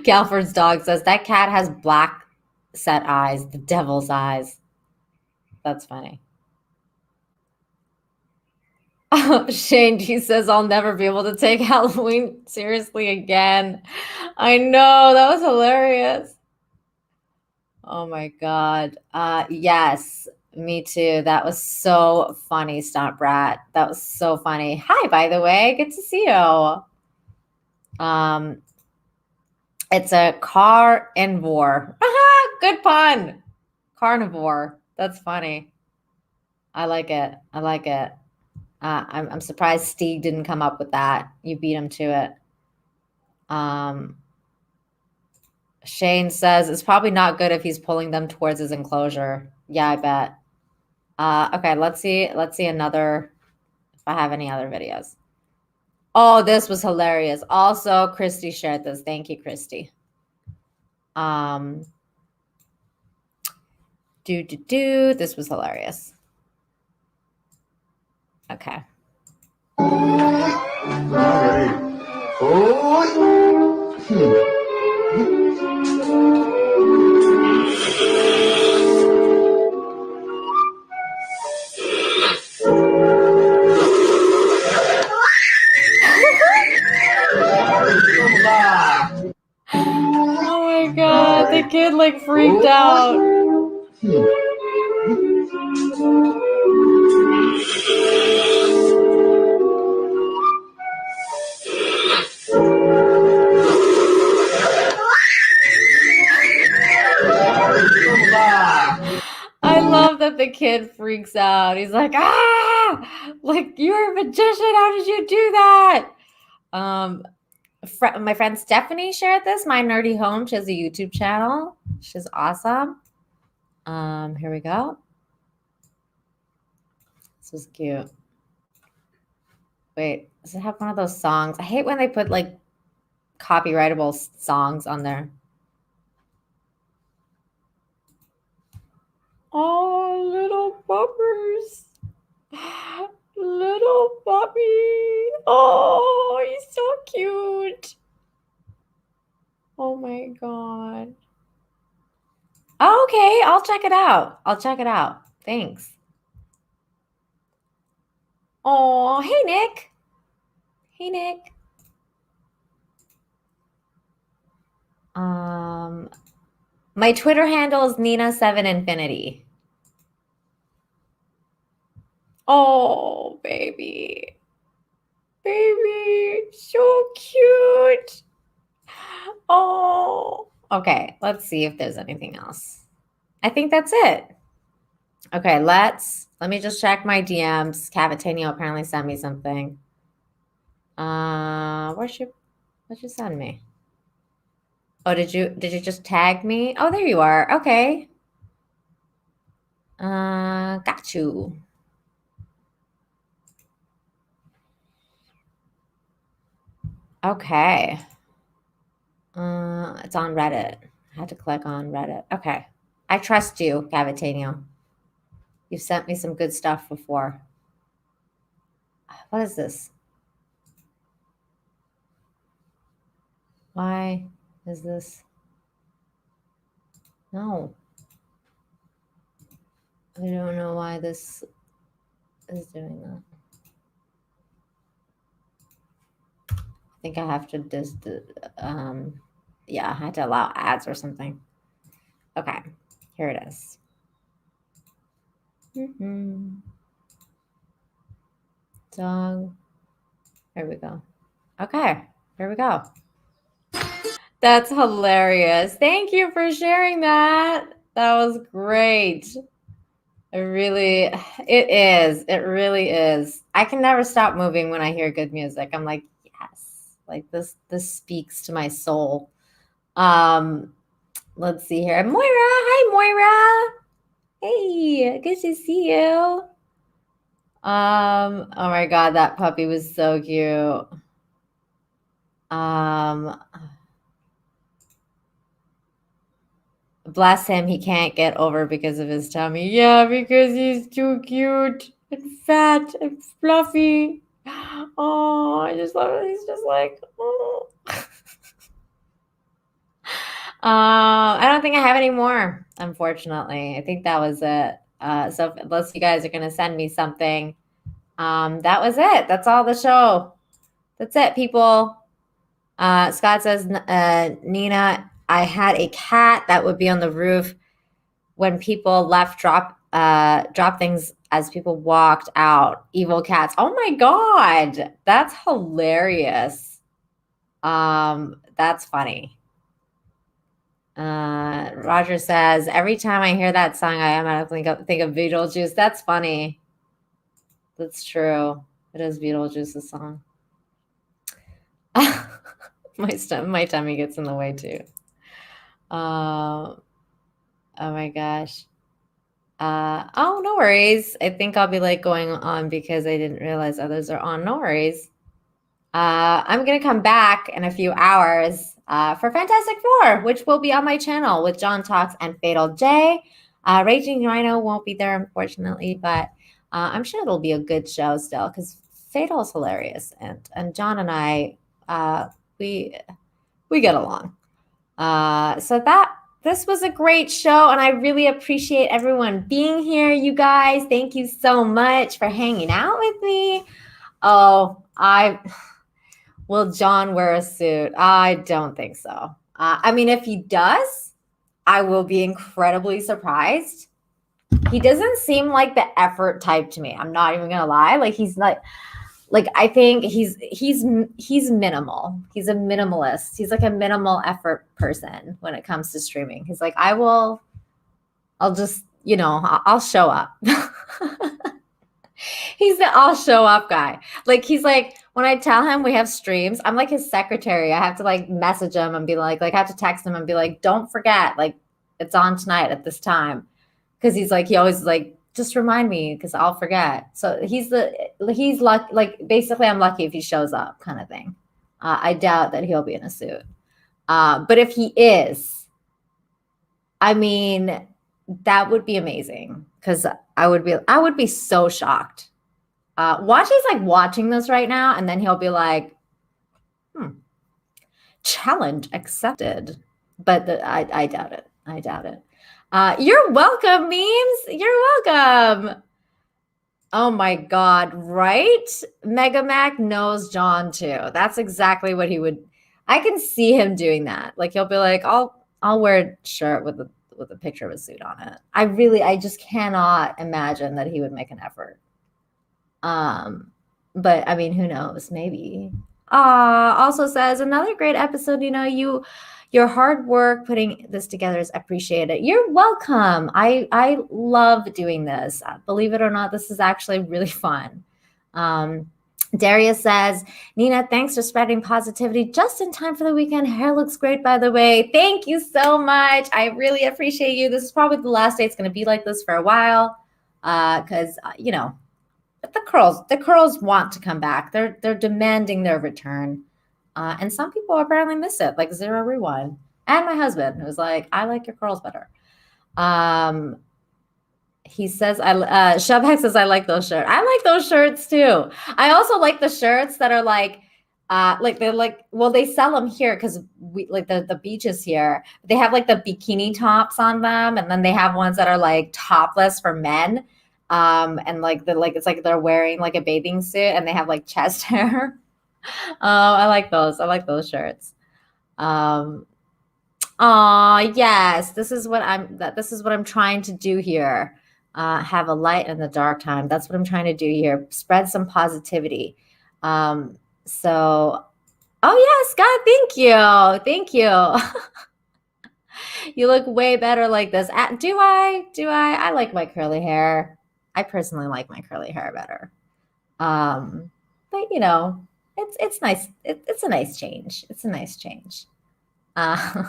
Galford's dog says, that cat has black set eyes, the devil's eyes. That's funny. Shane G says, I'll never be able to take Halloween seriously again. I know, that was hilarious. Oh my God. Yes, me too. That was so funny, Stomp Rat. That was so funny. Hi, by the way. Good to see you. It's a carnivore. Good pun. Carnivore. That's funny. I like it. I like it. I'm surprised Steve didn't come up with that. You beat him to it. Shane says it's probably not good if he's pulling them towards his enclosure. Yeah, I bet. Okay, let's see another, if I have any other videos. Oh, this was hilarious. Also, Christy shared this. Thank you, Christy. This was hilarious. Okay. Oh my God, the kid like freaked out. I love that the kid freaks out. He's like, ah, like, you're a magician. How did you do that? My friend Stephanie shared this, My Nerdy Home. She has a YouTube channel. She's awesome. Here we go. This was cute. Wait, does it have one of those songs? I hate when they put like copyrightable songs on there. Oh, little puppers. Little puppy. Oh, he's so cute. Oh my God. Okay, I'll check it out. Thanks. Oh, hey, Nick. Hey, Nick. My Twitter handle is Nina7Infinity. Oh, baby. Baby, so cute. Oh, okay. Let's see if there's anything else. I think that's it. Okay, let me just check my DMs. Cavatanio apparently sent me something. What'd you send me? Oh, did you just tag me? Oh, there you are. Okay. Got you. Okay. It's on Reddit. I had to click on Reddit. Okay. I trust you, Cavatanio. You've sent me some good stuff before. What is this? Why is this? No. I don't know why this is doing that. I think I have to just, yeah, I had to allow ads or something. Okay, here it is. Dog. Here we go. Okay, here we go. That's hilarious. Thank you for sharing that. That was great. It is. It really is. I can never stop moving when I hear good music. I'm like, yes, like this speaks to my soul. Let's see here. Moira, hi Moira. Hey, good to see you. Oh my God, that puppy was so cute. Bless him, he can't get over because of his tummy. Yeah, because he's too cute and fat and fluffy. Oh, I just love it. He's just like, oh. I don't think I have any more, unfortunately. I think that was it. So unless you guys are going to send me something, that was it. That's all the show. That's it, people. Scott says, Nina, I had a cat that would be on the roof when people left, drop things as people walked out. Evil cats. Oh my God. That's hilarious. That's funny. Roger says, every time I hear that song, I automatically think of Beetlejuice. That's funny. That's true. It is Beetlejuice's song. My tummy gets in the way too. Oh my gosh. Oh, no worries. I think I'll be like going on because I didn't realize others are on. No worries. I'm going to come back in a few hours for Fantastic Four, which will be on my channel with John Talks and Fatal J. Raging Rhino won't be there, unfortunately, but I'm sure it'll be a good show still because Fatal is hilarious. And John and I, we get along. So this was a great show, and I really appreciate everyone being here, you guys. Thank you so much for hanging out with me. Oh, will John wear a suit? I don't think so. I mean, if he does, I will be incredibly surprised. He doesn't seem like the effort type to me. I'm not even gonna lie. Like he's not. Like I think he's minimal. He's a minimalist. He's like a minimal effort person when it comes to streaming. He's like, I'll just, I'll show up. He's the I'll show up guy. Like he's like, when I tell him we have streams, I'm like his secretary. I have to like message him and be like I have to text him and be like, don't forget, like it's on tonight at this time. Cause he's like, he always like, just remind me because I'll forget. So he's lucky. Like basically I'm lucky if he shows up kind of thing. I doubt that he'll be in a suit. But if he is, I mean, that would be amazing because I would be so shocked. He's like watching this right now and then he'll be like, challenge accepted. But I doubt it. I doubt it. You're welcome, memes. You're welcome. Oh my God, right? Mega Mac knows John too. That's exactly what he would. I can see him doing that. Like he'll be like, I'll wear a shirt with a picture of a suit on it. I just cannot imagine that he would make an effort. But I mean, who knows? Maybe. Also says another great episode. Your hard work putting this together is appreciated. You're welcome. I love doing this. Believe it or not, this is actually really fun. Darius says, Nina, thanks for spreading positivity just in time for the weekend. Hair looks great, by the way. Thank you so much. I really appreciate you. This is probably the last day it's going to be like this for a while because, the curls want to come back. They're demanding their return. And some people apparently miss it, like Zero Rewind. And my husband, who's like, I like your curls better. He says, Shubhack says, I like those shirts. I like those shirts too. I also like the shirts that are they sell them here because we like the beaches here. They have like the bikini tops on them. And then they have ones that are like topless for men. And it's like they're wearing like a bathing suit and they have like chest hair. I like those. I like those shirts. Yes, this is what I'm trying to do here. Have a light in the dark time. That's what I'm trying to do here. Spread some positivity. Oh yeah, Scott, thank you. You look way better like this. Do I? I like my curly hair. I personally like my curly hair better. But you know, it's nice. It's a nice change. It's a nice change. Uh,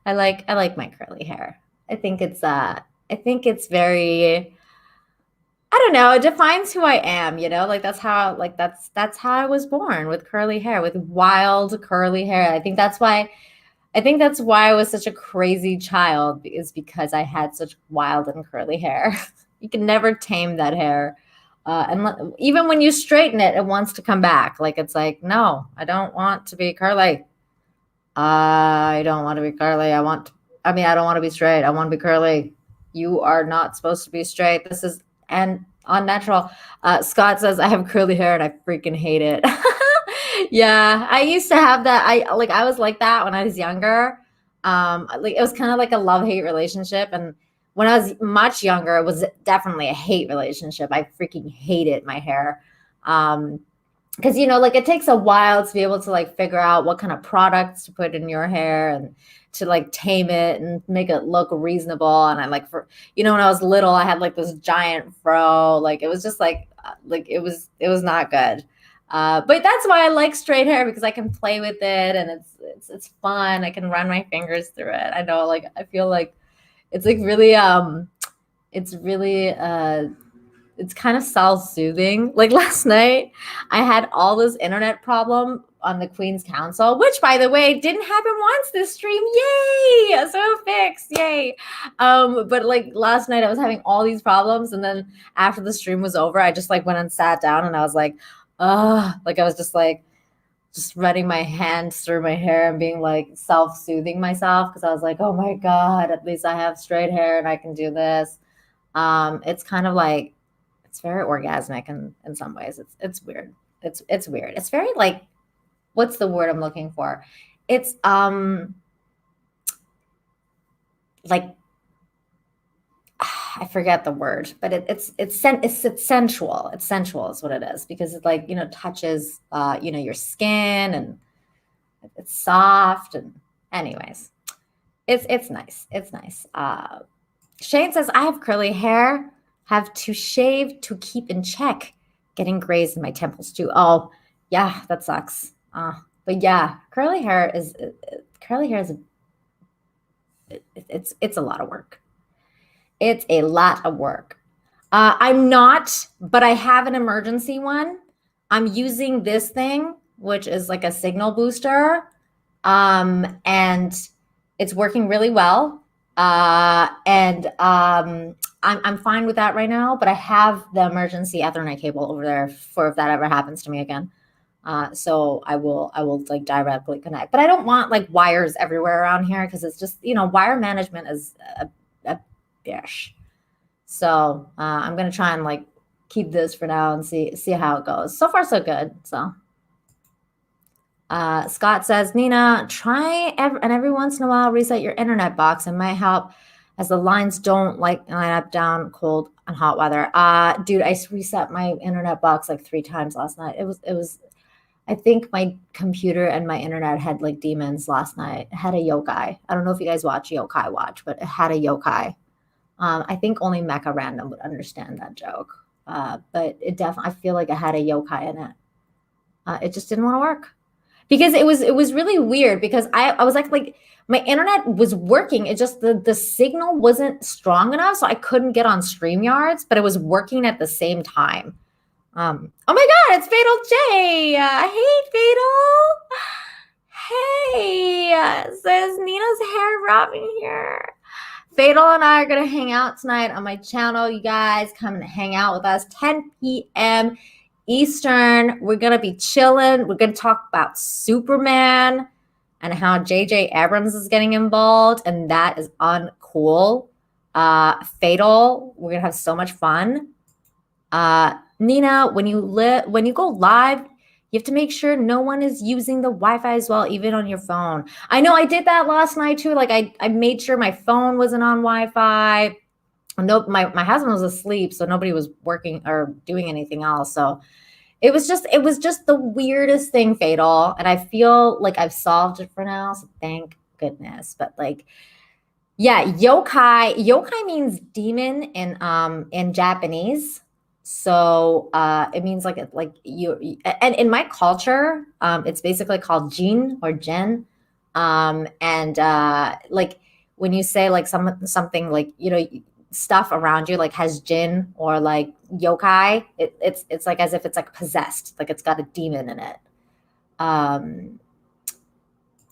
I like my curly hair. I think it's very, I don't know, it defines who I am, you know? Like that's how I was born, with curly hair, with wild curly hair. I think that's why I was such a crazy child, is because I had such wild and curly hair. You can never tame that hair. Even when you straighten it, it wants to come back. Like, it's like, no, I don't want to be curly. I don't want to be curly. I don't want to be straight. I want to be curly. You are not supposed to be straight. This is unnatural. Scott says, I have curly hair and I freaking hate it. Yeah, I used to have that. I was like that when I was younger. Like, it was kind of like a love-hate relationship. And when I was much younger, it was definitely a hate relationship. I freaking hated my hair. Because, you know, like, it takes a while to be able to like figure out what kind of products to put in your hair and to like tame it and make it look reasonable. And when I was little, I had like this giant fro. Like, it was just like it was not good. But that's why I like straight hair, because I can play with it and it's fun. I can run my fingers through it. I know, like, I feel like it's like really it's kind of self-soothing. Like, last night, I had all this internet problem on the Queen's Council, which, by the way, didn't happen once this stream. Yay! So fixed. Yay. But like last night, I was having all these problems, and then after the stream was over, I just like went and sat down, and I was like, like, I was just like running my hands through my hair and being like self-soothing myself, because I was like, oh my God, at least I have straight hair and I can do this. It's kind of like, it's very orgasmic in some ways. It's weird. It's weird. It's very like, what's the word I'm looking for? It's like, I forget the word, but it's sensual. It's sensual is what it is, because it, like, you know, touches your skin, and it's soft, and anyways, it's nice. It's nice. Shane says, I have curly hair, have to shave to keep in check, getting grays in my temples too. Oh, yeah, that sucks. But yeah, curly hair is it's a lot of work. It's a lot of work. I'm not, but I have an emergency one. I'm using this thing, which is like a signal booster, and it's working really well. I'm fine with that right now, but I have the emergency Ethernet cable over there for if that ever happens to me again. So I will like directly connect, but I don't want like wires everywhere around here, because it's just, wire management is a bitch. So I'm gonna try and like keep this for now and see how it goes. So far, so good. So Scott says, Nina, try every once in a while reset your internet box. It might help, as the lines don't like line up down cold and hot weather. Dude, I reset my internet box like 3 times last night. It was. I think my computer and my internet had like demons last night. It had a yokai. I don't know if you guys watch Yokai Watch, but it had a yokai. I think only Mecha Random would understand that joke. But it definitely, I feel like it had a yokai in it. It just didn't want to work, because it was really weird, because I was like my internet was working. It just, the signal wasn't strong enough, so I couldn't get on StreamYards, but it was working at the same time. Oh my God, it's Fatal J. Hey, Fatal. Hey, says Nina's hair brought me here. Fatal and I are going to hang out tonight on my channel. You guys come and hang out with us, 10 p.m. Eastern. We're going to be chilling. We're going to talk about Superman and how J.J. Abrams is getting involved, and that is uncool. Fatal, we're going to have so much fun. Nina, when you go live, you have to make sure no one is using the Wi-Fi as well, even on your phone. I know I did that last night too. Like, I made sure my phone wasn't on Wi-Fi. No, my husband was asleep, so nobody was working or doing anything else. So it was just the weirdest thing, Fatal. And I feel like I've solved it for now. So thank goodness. But like, yeah, yokai. Yokai means demon in Japanese. So it means like you. And in my culture, it's basically called jin or gen. And like when you say like something like, you know, stuff around you like has jin or like yokai, it's like as if it's like possessed, like it's got a demon in it.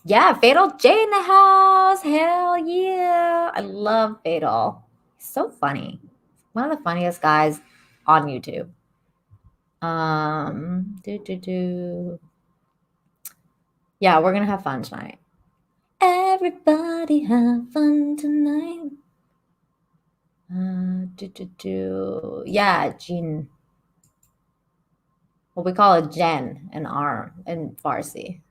Yeah, Fatal J in the house. Hell yeah. I love Fatal. He's so funny. One of the funniest guys on YouTube. Yeah, we're gonna have fun tonight. Everybody have fun tonight. Yeah, Jean. Well, we call it Jen in Farsi.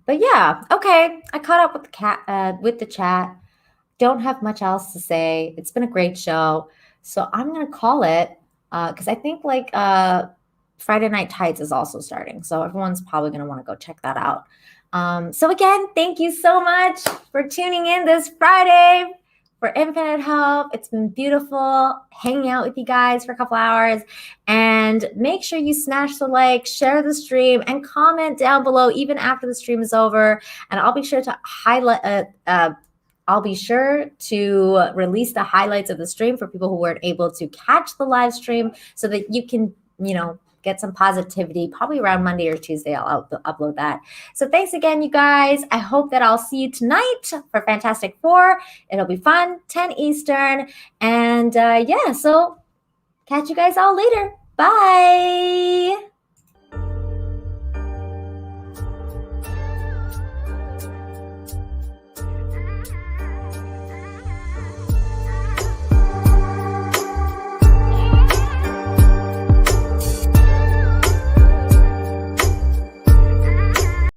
But yeah, okay. I caught up with the chat. Don't have much else to say. It's been a great show. So I'm gonna call it because I think like Friday Night Tights is also starting. So everyone's probably gonna want to go check that out. So again, thank you so much for tuning in this Friday for Infinite Hope. It's been beautiful hanging out with you guys for a couple hours. And make sure you smash the like, share the stream, and comment down below even after the stream is over. And I'll be sure to release the highlights of the stream for people who weren't able to catch the live stream so that you can, you know, get some positivity. Probably around Monday or Tuesday, I'll upload that. So thanks again, you guys. I hope that I'll see you tonight for Fantastic Four. It'll be fun, 10 Eastern. And yeah, so catch you guys all later. Bye.